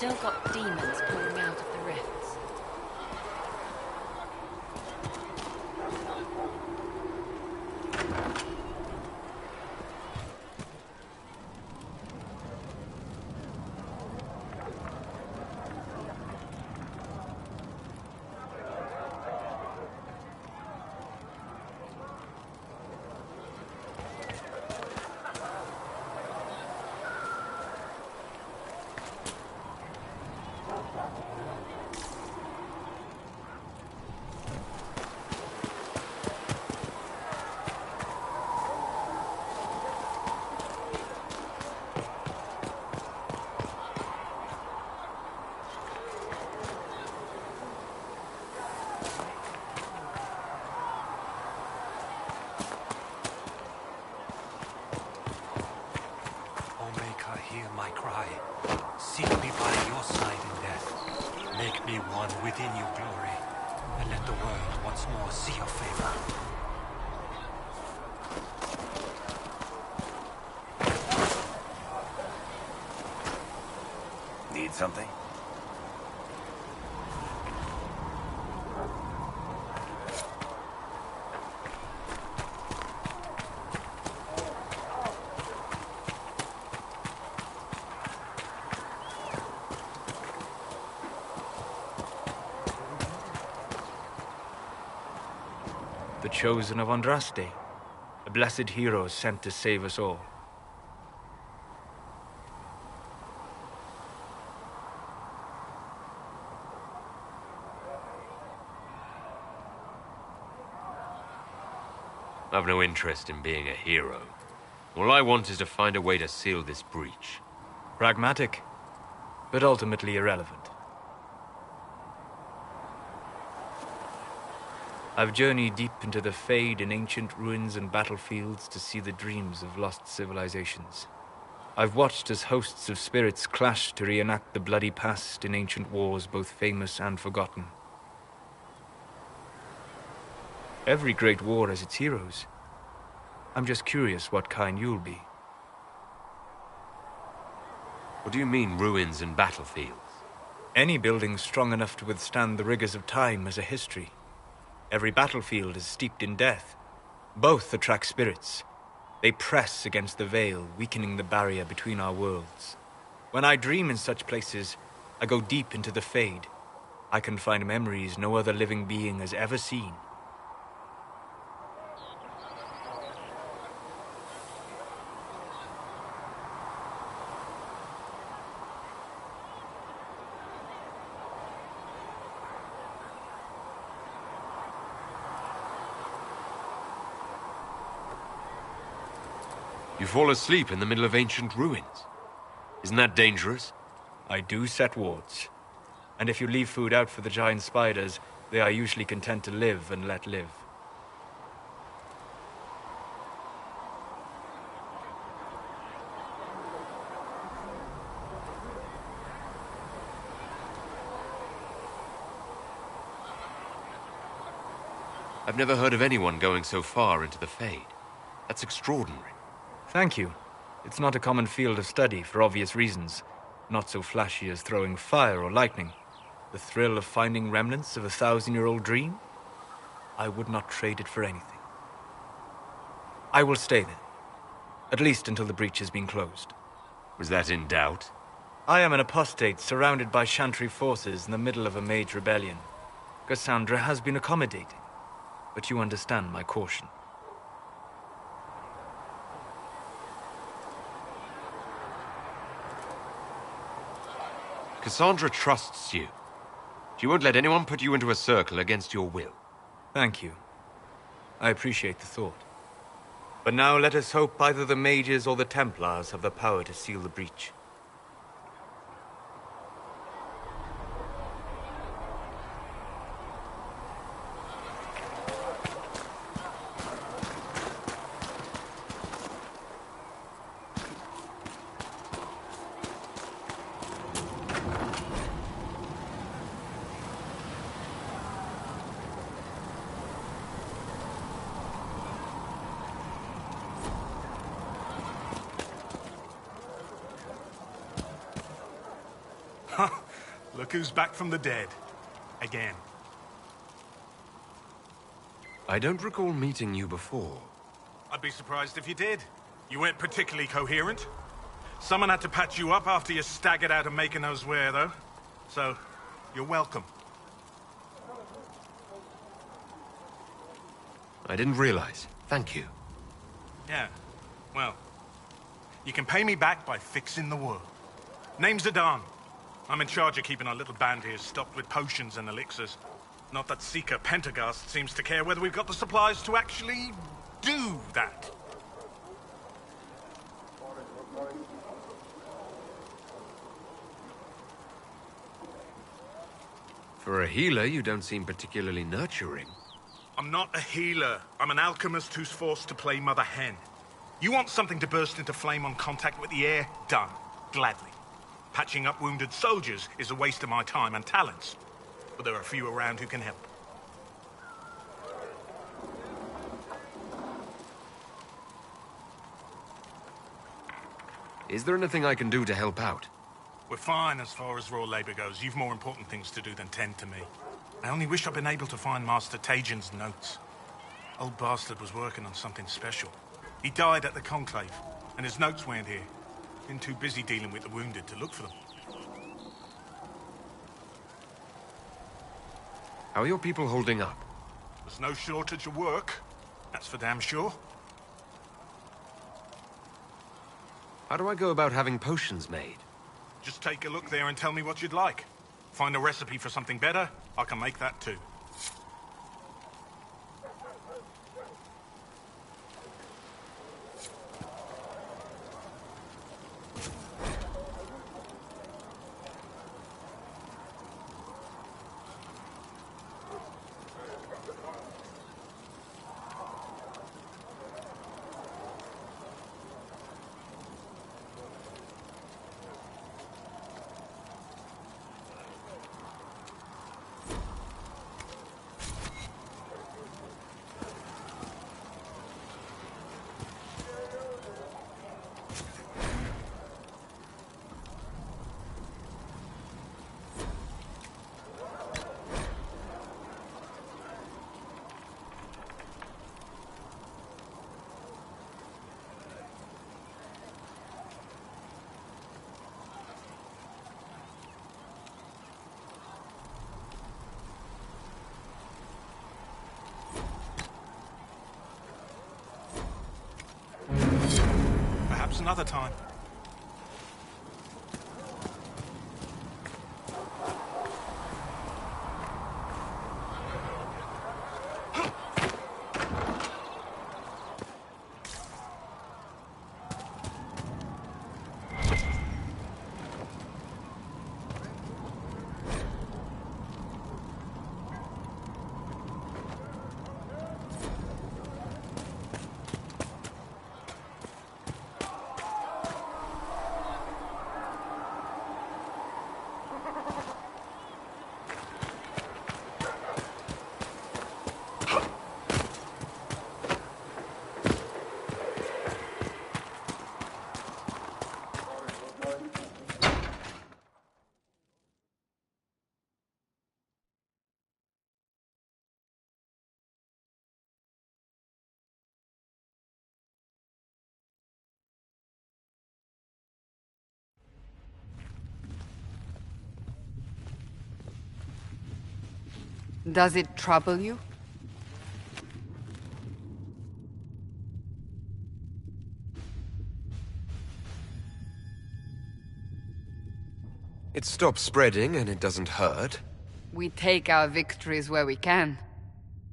still got demons pouring out of the rifts. Hear my cry. Seek me by your side in death. Make me one within your glory, and let the world once more see your favor. Need something? The Chosen of Andraste, a blessed hero sent to save us all. I've no interest in being a hero. All I want is to find a way to seal this breach. Pragmatic, but ultimately irrelevant. I've journeyed deep into the Fade in ancient ruins and battlefields to see the dreams of lost civilizations. I've watched as hosts of spirits clash to reenact the bloody past in ancient wars both famous and forgotten. Every great war has its heroes. I'm just curious what kind you'll be. What do you mean, ruins and battlefields? Any building strong enough to withstand the rigors of time has a history. Every battlefield is steeped in death. Both attract spirits. They press against the veil, weakening the barrier between our worlds. When I dream in such places, I go deep into the Fade. I can find memories no other living being has ever seen. You fall asleep in the middle of ancient ruins. Isn't that dangerous? I do set wards. And if you leave food out for the giant spiders, they are usually content to live and let live. I've never heard of anyone going so far into the Fade. That's extraordinary. Thank you. It's not a common field of study for obvious reasons. Not so flashy as throwing fire or lightning. The thrill of finding remnants of a 1,000-year-old dream? I would not trade it for anything. I will stay then. At least until the breach has been closed. Was that in doubt? I am an apostate surrounded by Chantry forces in the middle of a mage rebellion. Cassandra has been accommodating, but you understand my caution. Cassandra trusts you. She won't let anyone put you into a circle against your will. Thank you. I appreciate the thought. But now let us hope either the mages or the Templars have the power to seal the breach. Look who's back from the dead. Again. I don't recall meeting you before. I'd be surprised if you did. You weren't particularly coherent. Someone had to patch you up after you staggered out of Making Knows Where, though. So, you're welcome. I didn't realize. Thank you. Yeah, well, you can pay me back by fixing the world. Name's Adan. I'm in charge of keeping our little band here stocked with potions and elixirs. Not that Seeker Pentagast seems to care whether we've got the supplies to actually do that. For a healer, you don't seem particularly nurturing. I'm not a healer. I'm an alchemist who's forced to play Mother Hen. You want something to burst into flame on contact with the air? Done. Gladly. Patching up wounded soldiers is a waste of my time and talents. But there are a few around who can help. Is there anything I can do to help out? We're fine as far as raw labor goes. You've more important things to do than tend to me. I only wish I'd been able to find Master Tajin's notes. Old bastard was working on something special. He died at the Conclave, and his notes weren't here. Been too busy dealing with the wounded to look for them. How are your people holding up? There's no shortage of work. That's for damn sure. How do I go about having potions made? Just take a look there and tell me what you'd like. Find a recipe for something better, I can make that too. Perhaps another time. Does it trouble you? It stops spreading and it doesn't hurt. We take our victories where we can.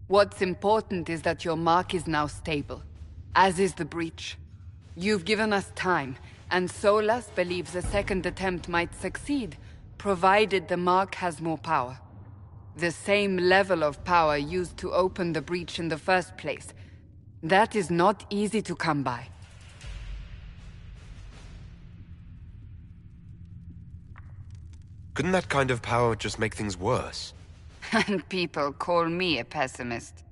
What's important is that your mark is now stable, as is the breach. You've given us time, and Solas believes a second attempt might succeed, provided the mark has more power. The same level of power used to open the breach in the first place. That is not easy to come by. Couldn't that kind of power just make things worse? And people call me a pessimist.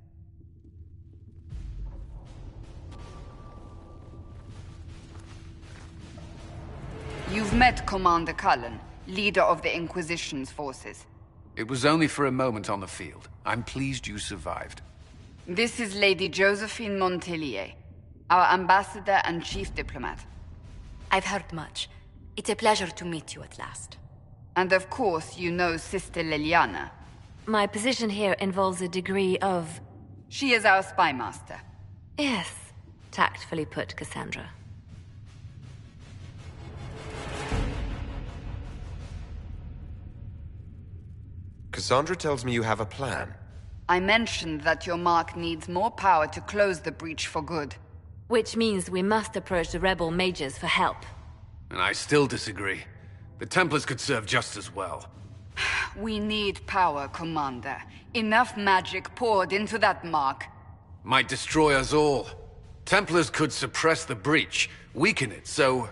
You've met Commander Cullen. leader of the Inquisition's forces. It was only for a moment on the field. I'm pleased you survived. This is Lady Josephine Montelier, our ambassador and chief diplomat. I've heard much. It's a pleasure to meet you at last. And of course, you know Sister Liliana. My position here involves a degree of... She is our spy master. Yes, tactfully put, Cassandra. Cassandra tells me you have a plan. I mentioned that your mark needs more power to close the breach for good. Which means we must approach the rebel mages for help. And I still disagree. The Templars could serve just as well. We need power, Commander. Enough magic poured into that mark. Might destroy us all. Templars could suppress the breach, weaken it, so...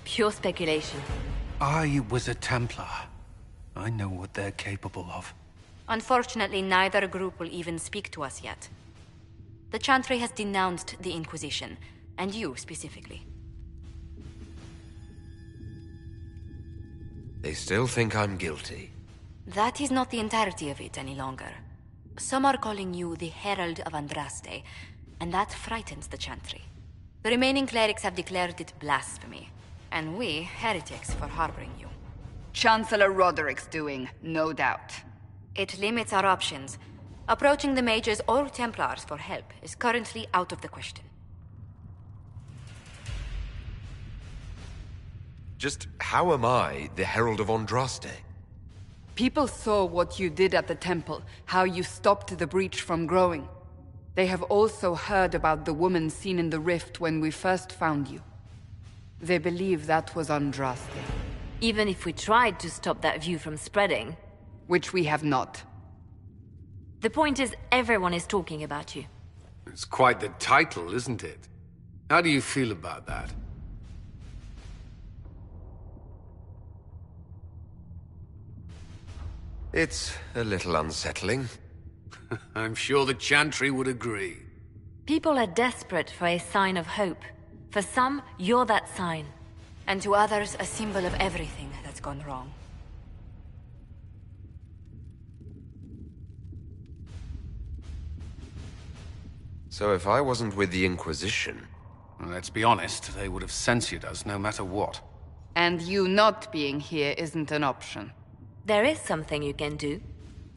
Pure speculation. I was a Templar. I know what they're capable of. Unfortunately, neither group will even speak to us yet. The Chantry has denounced the Inquisition, and you specifically. They still think I'm guilty. That is not the entirety of it any longer. Some are calling you the Herald of Andraste, and that frightens the Chantry. The remaining clerics have declared it blasphemy, and we, heretics, for harboring you. Chancellor Roderick's doing, no doubt. It limits our options. Approaching the mages or Templars for help is currently out of the question. Just how am I the Herald of Andraste? People saw what you did at the temple, how you stopped the breach from growing. They have also heard about the woman seen in the rift when we first found you. They believe that was Andraste. Even if we tried to stop that view from spreading... Which we have not. The point is, everyone is talking about you. It's quite the title, isn't it? How do you feel about that? It's a little unsettling. I'm sure the Chantry would agree. People are desperate for a sign of hope. For some, you're that sign. And to others, a symbol of everything that's gone wrong. So if I wasn't with the Inquisition... Well, let's be honest, they would have censored us no matter what. And you not being here isn't an option. There is something you can do.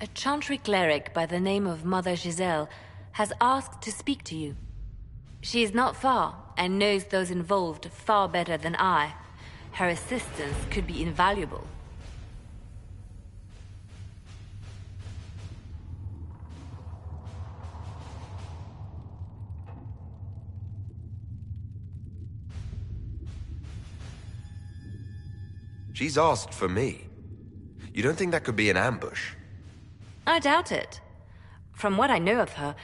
A Chantry cleric by the name of Mother Giselle has asked to speak to you. She is not far, and knows those involved far better than I. Her assistance could be invaluable. She's asked for me. You don't think that could be an ambush? I doubt it. From what I know of her,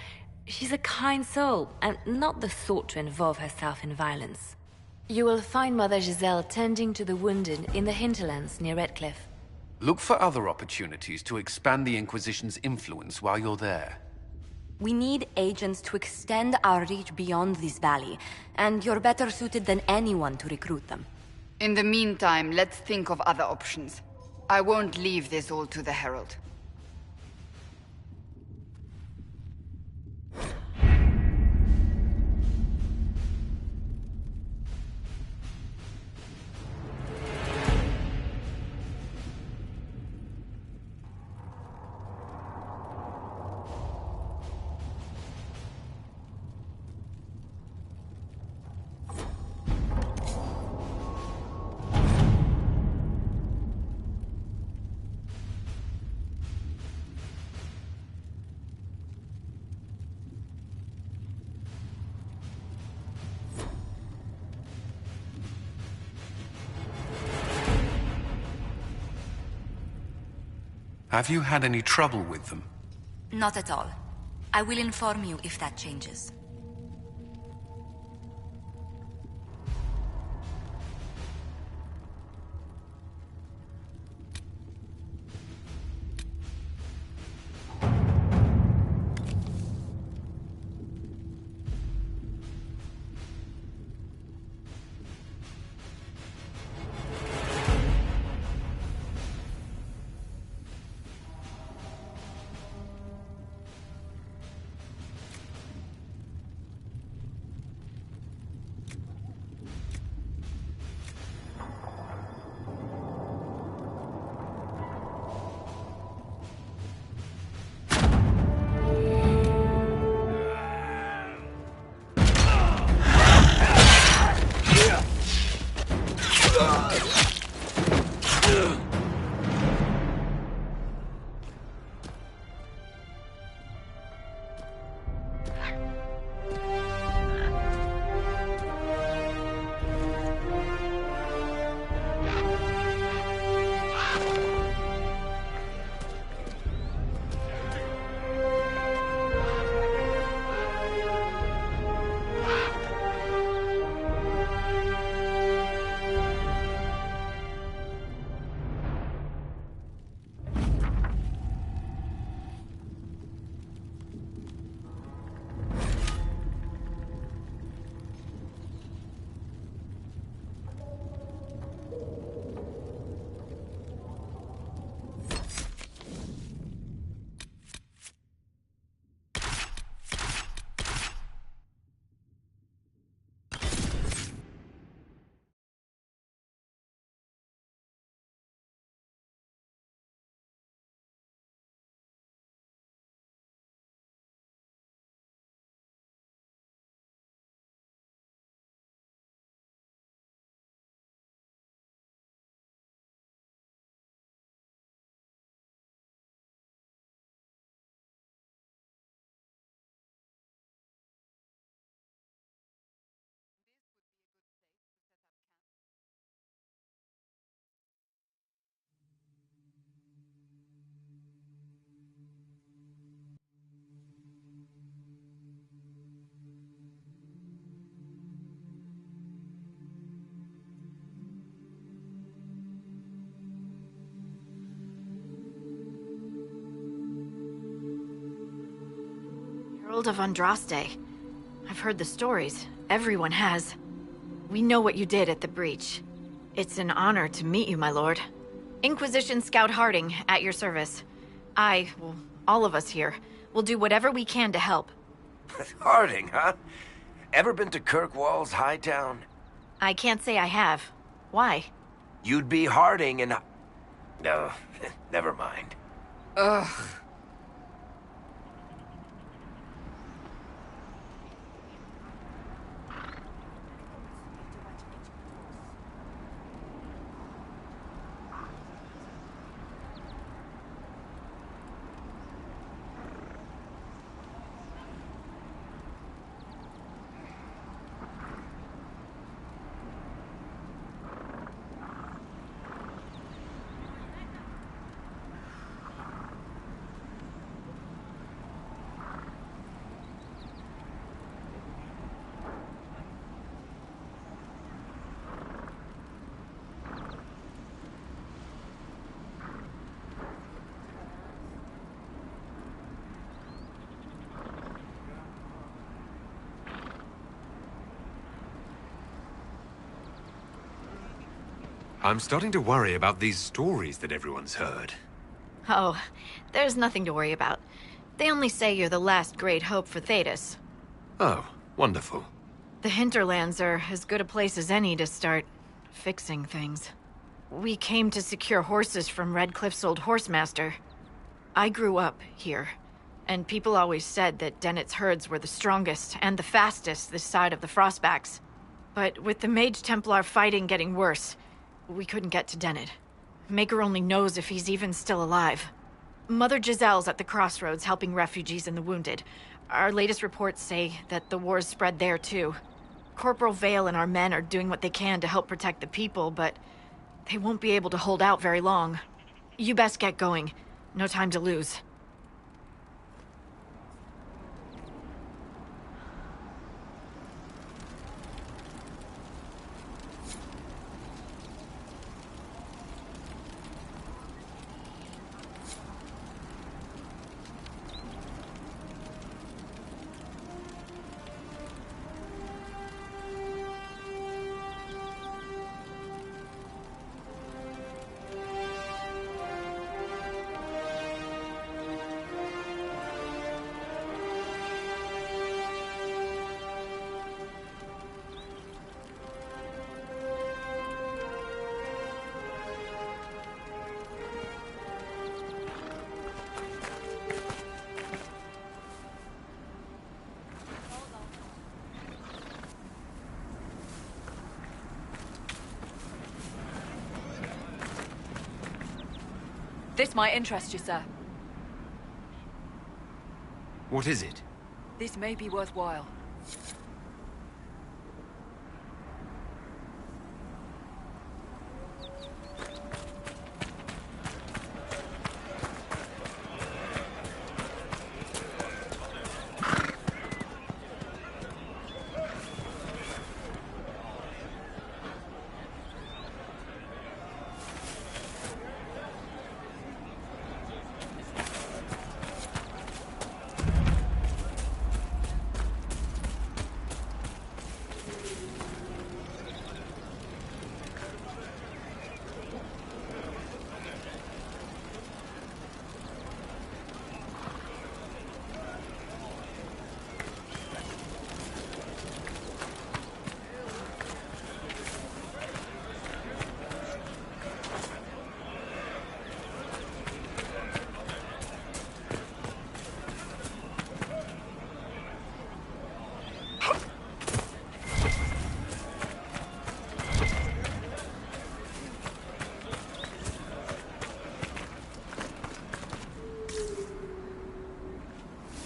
she's a kind soul, and not the sort to involve herself in violence. You will find Mother Giselle tending to the wounded in the hinterlands near Redcliffe. Look for other opportunities to expand the Inquisition's influence while you're there. We need agents to extend our reach beyond this valley, and you're better suited than anyone to recruit them. In the meantime, let's think of other options. I won't leave this all to the Herald. Have you had any trouble with them? Not at all. I will inform you if that changes. Herald of Andraste. I've heard the stories. Everyone has. We know what you did at the breach. It's an honor to meet you, my lord. Inquisition Scout Harding, at your service. Well, all of us here, will do whatever we can to help. Harding, huh? Ever been to Kirkwall's Hightown? I can't say I have. Why? You'd be Harding and... No, never mind. Ugh. I'm starting to worry about these stories that everyone's heard. Oh, there's nothing to worry about. They only say you're the last great hope for Thedas. Oh, wonderful. The hinterlands are as good a place as any to start fixing things. We came to secure horses from Redcliffe's old horsemaster. I grew up here, and people always said that Dennett's herds were the strongest and the fastest this side of the Frostbacks. But with the Mage Templar fighting getting worse, we couldn't get to Dennett. Maker only knows if he's even still alive. Mother Giselle's at the crossroads helping refugees and the wounded. Our latest reports say that the war's spread there too. Corporal Vale and our men are doing what they can to help protect the people, but they won't be able to hold out very long. You best get going. No time to lose. This might interest you, sir. What is it? This may be worthwhile.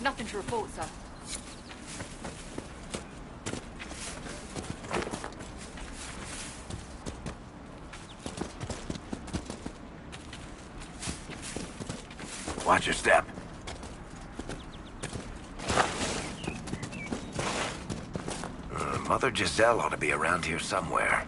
Nothing to report, sir. Watch your step. Mother Giselle ought to be around here somewhere.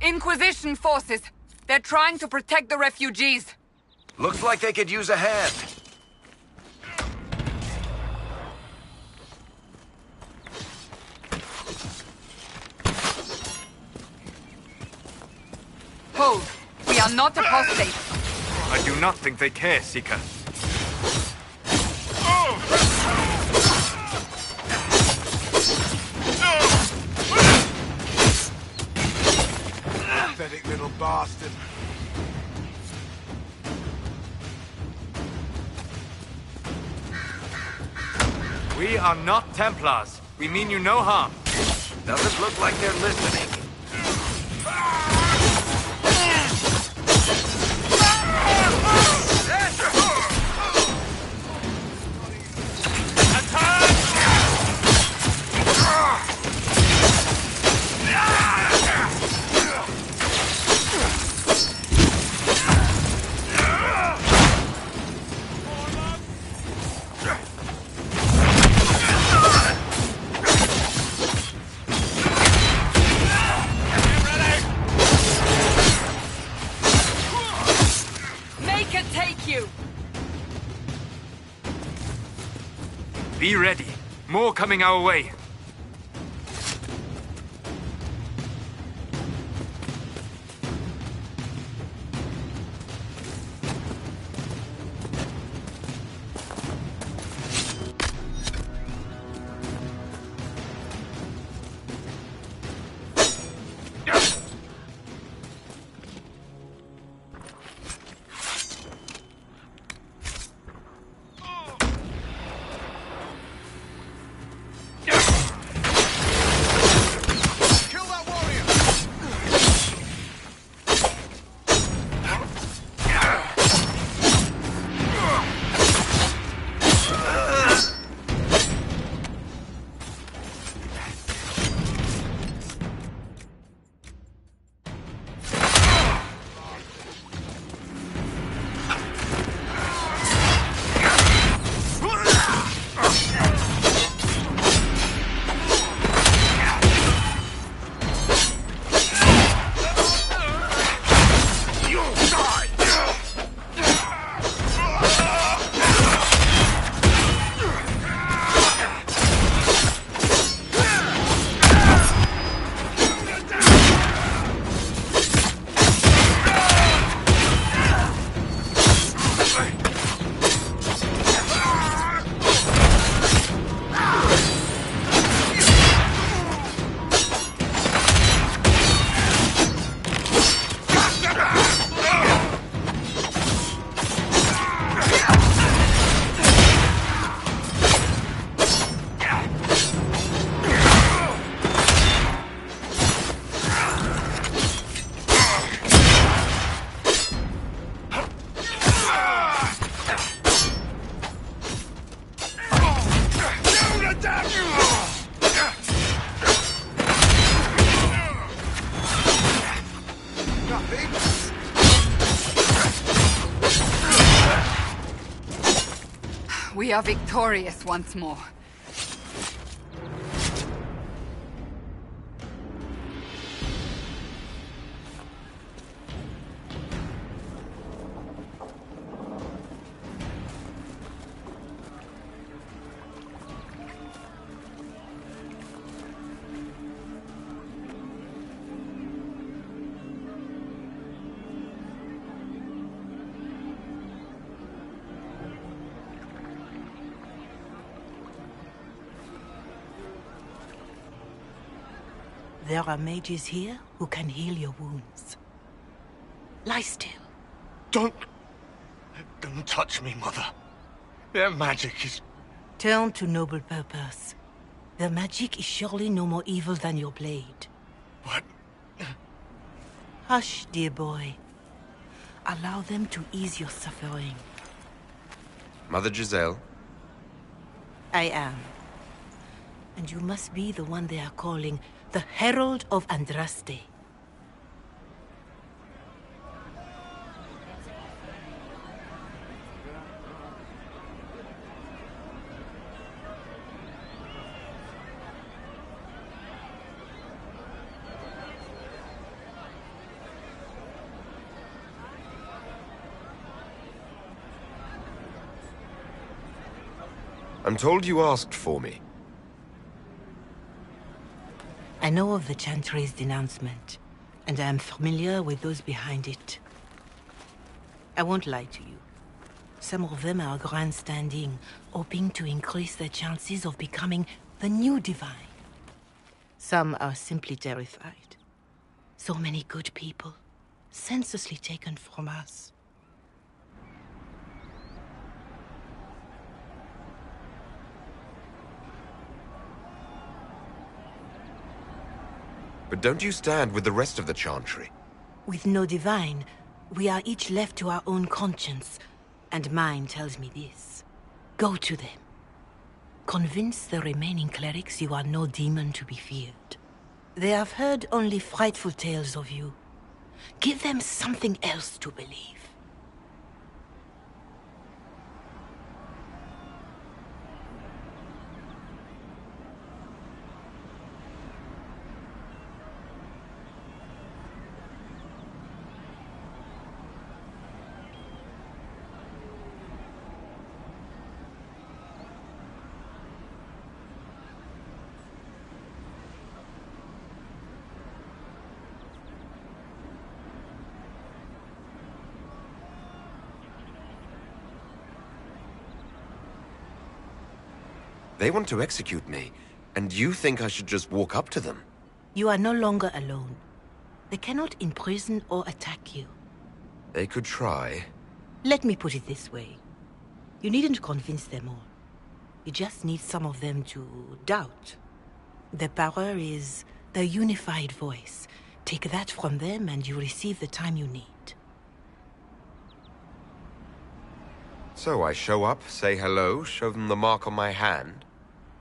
Inquisition forces. They're trying to protect the refugees. Looks like they could use a hand. Hold. We are not apostates. I do not think they care, Seeker. Pathetic little bastard. We are not Templars. We mean you no harm. Doesn't look like they're listening. Be ready. More coming our way. We are victorious once more. There are mages here who can heal your wounds. Lie still. Don't touch me, Mother. Their magic is... Turn to noble purpose. Their magic is surely no more evil than your blade. What? Hush, dear boy. Allow them to ease your suffering. Mother Giselle? I am. And you must be the one they are calling the Herald of Andraste. I'm told you asked for me. I know of the Chantry's denouncement, and I am familiar with those behind it. I won't lie to you. Some of them are grandstanding, hoping to increase their chances of becoming the new divine. Some are simply terrified. So many good people, senselessly taken from us. But don't you stand with the rest of the Chantry? With no divine, we are each left to our own conscience, and mine tells me this. Go to them. Convince the remaining clerics you are no demon to be feared. They have heard only frightful tales of you. Give them something else to believe. They want to execute me, and you think I should just walk up to them? You are no longer alone. They cannot imprison or attack you. They could try. Let me put it this way. You needn't convince them all. You just need some of them to doubt. Their power is their unified voice. Take that from them and you receive the time you need. So I show up, say hello, show them the mark on my hand?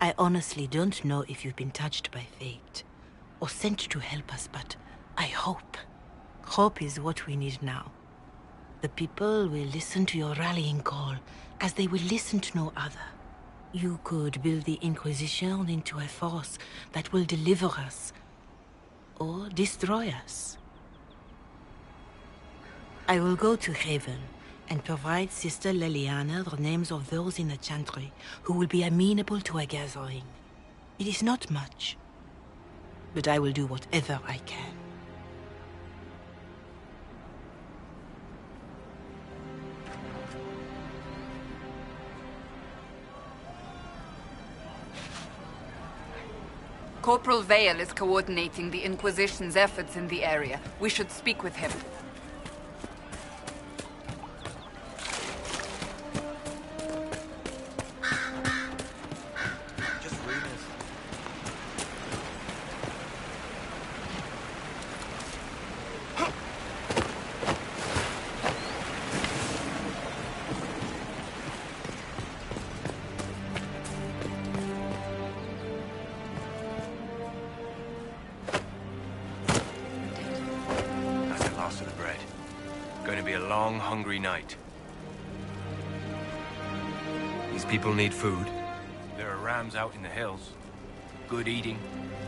I honestly don't know if you've been touched by fate, or sent to help us, but I hope. Hope is what we need now. The people will listen to your rallying call, as they will listen to no other. You could build the Inquisition into a force that will deliver us, or destroy us. I will go to Haven, and provide Sister Leliana the names of those in the Chantry who will be amenable to a gathering. It is not much, but I will do whatever I can. Corporal Vale is coordinating the Inquisition's efforts in the area. We should speak with him. Hungry night. These people need food. There are rams out in the hills. Good eating,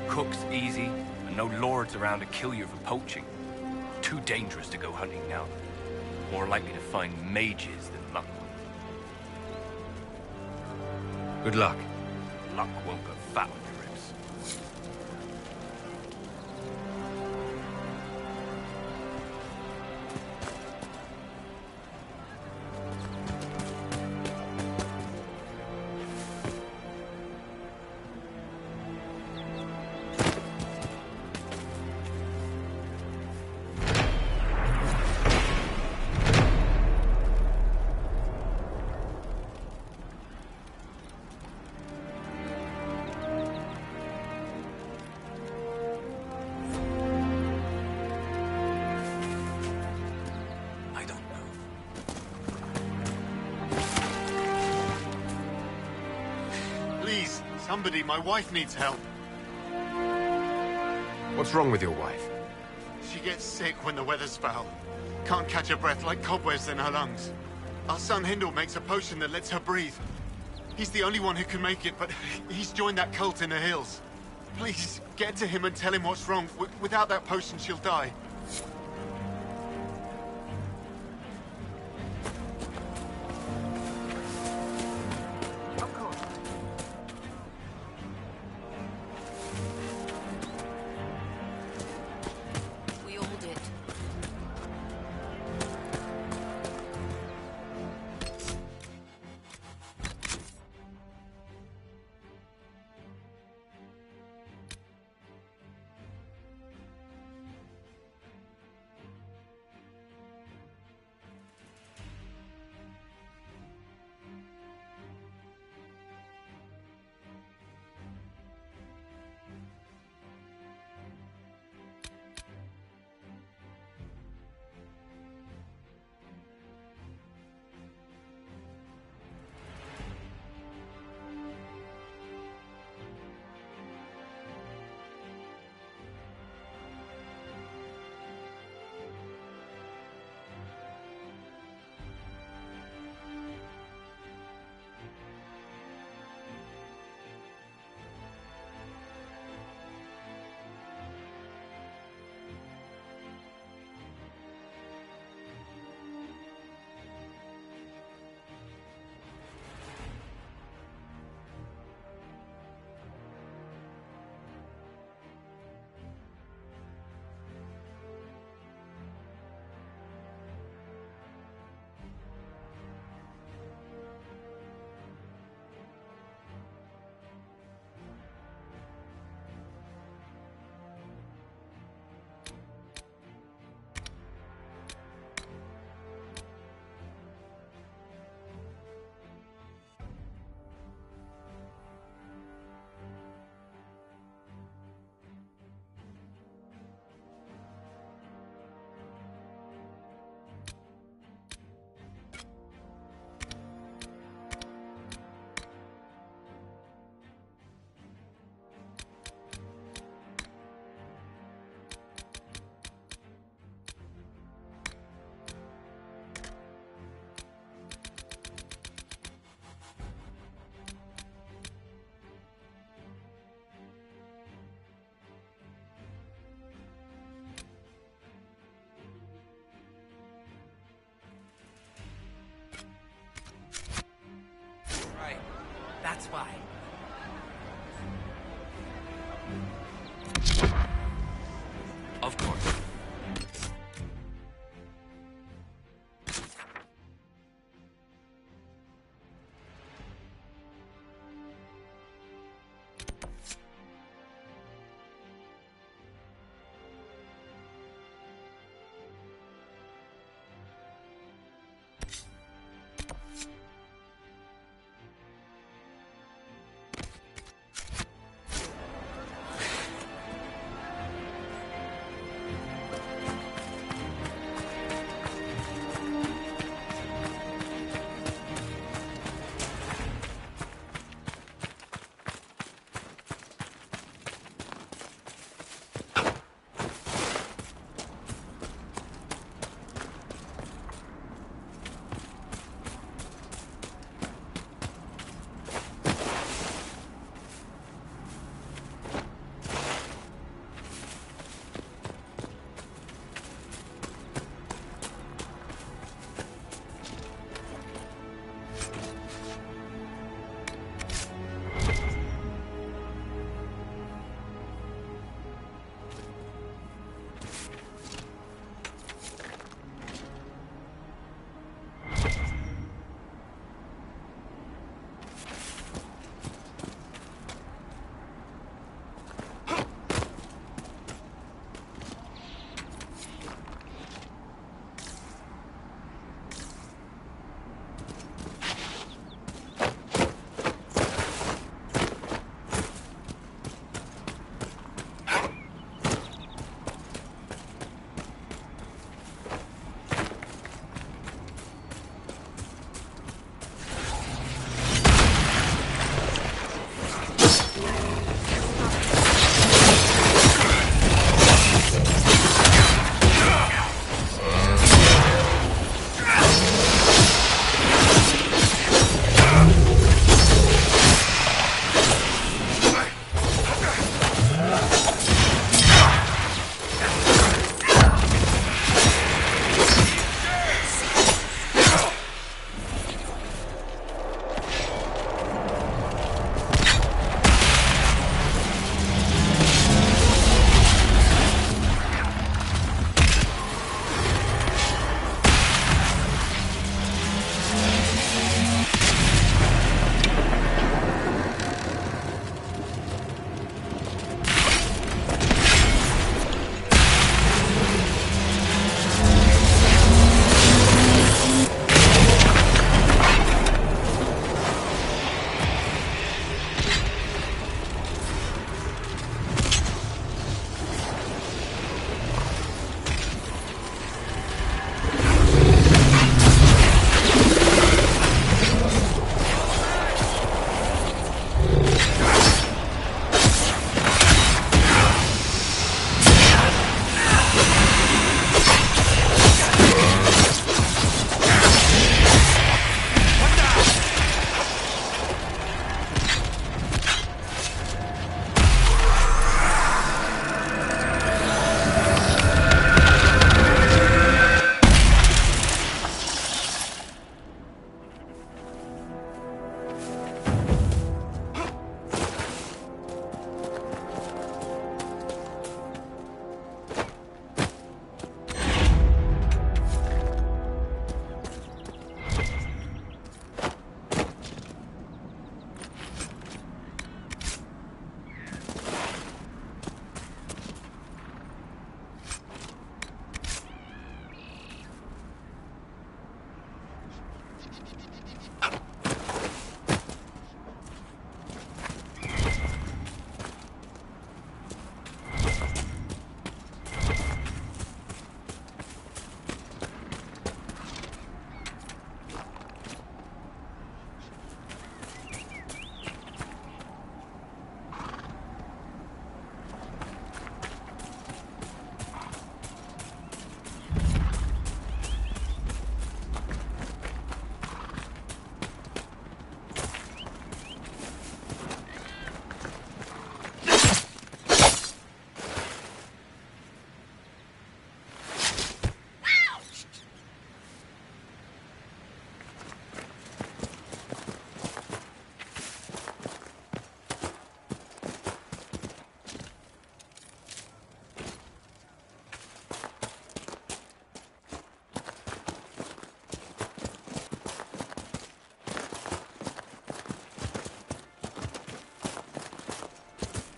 cooks easy, and no lords around to kill you for poaching. Too dangerous to go hunting now. More likely to find mages than luck. Good luck. Luck won't go fat on your ribs. Somebody, my wife needs help. What's wrong with your wife? She gets sick when the weather's foul. Can't catch her breath, like cobwebs in her lungs. Our son Hindle makes a potion that lets her breathe. He's the only one who can make it, but he's joined that cult in the hills. Please, get to him and tell him what's wrong. Without that potion, she'll die. by. Of course.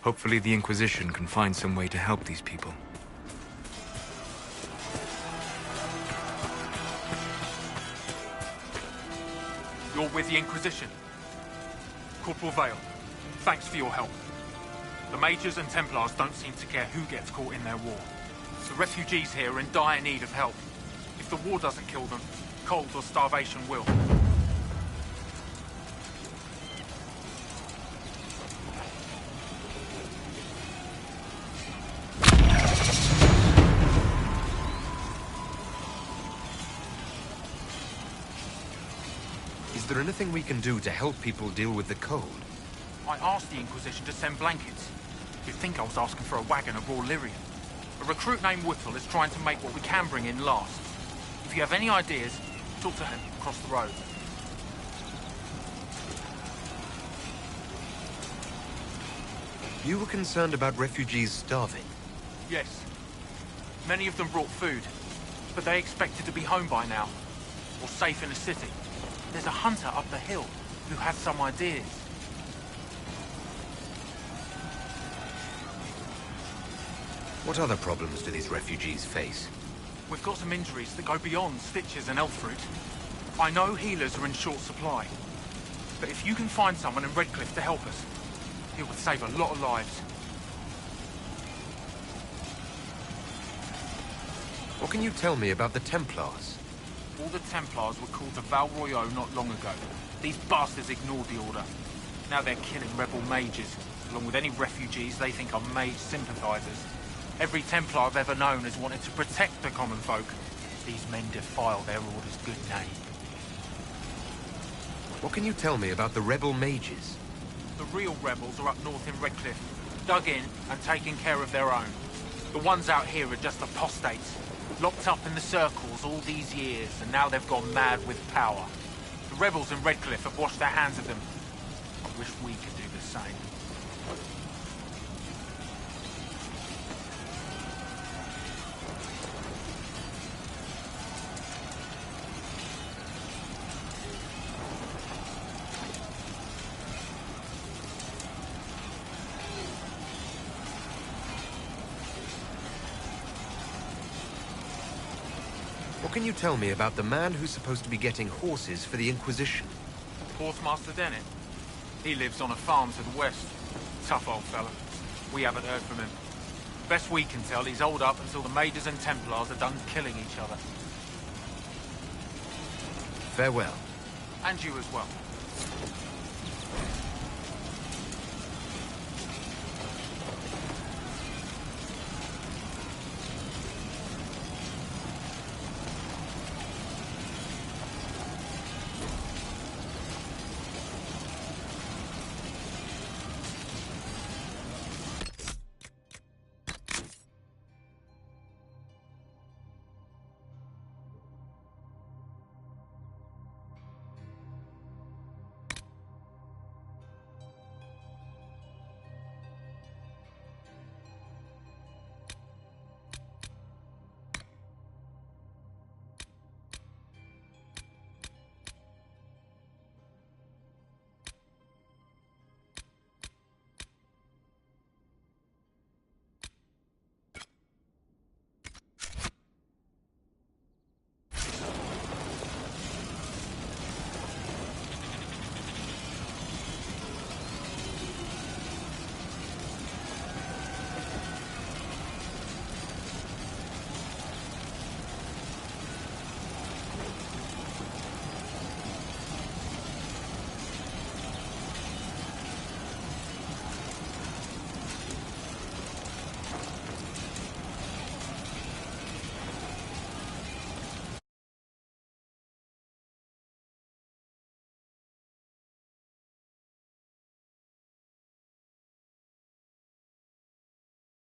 Hopefully the Inquisition can find some way to help these people. You're with the Inquisition. Corporal Vale, thanks for your help. The Mages and Templars don't seem to care who gets caught in their war. The refugees here are in dire need of help. If the war doesn't kill them, cold or starvation will. Is there anything we can do to help people deal with the cold? I asked the Inquisition to send blankets. You'd think I was asking for a wagon of raw lyrium. A recruit named Whittle is trying to make what we can bring in last. If you have any ideas, talk to him across the road. You were concerned about refugees starving? Yes. Many of them brought food, but they expected to be home by now, or safe in a city. There's a hunter up the hill who has some ideas. What other problems do these refugees face? We've got some injuries that go beyond stitches and elf fruit. I know healers are in short supply, but if you can find someone in Redcliffe to help us, it would save a lot of lives. What can you tell me about the Templars? All the Templars were called to Val Royeaux not long ago. These bastards ignored the order. Now they're killing rebel mages, along with any refugees they think are mage sympathizers. Every Templar I've ever known has wanted to protect the common folk. These men defile their order's good name. What can you tell me about the rebel mages? The real rebels are up north in Redcliffe, dug in and taking care of their own. The ones out here are just apostates, locked up in the circles all these years, and now they've gone mad with power. The rebels in Redcliffe have washed their hands of them. I wish we could do the same. What can you tell me about the man who's supposed to be getting horses for the Inquisition? Horsemaster Dennett. He lives on a farm to the west. Tough old fella. We haven't heard from him. Best we can tell, he's holed up until the Mages and Templars are done killing each other. Farewell. And you as well.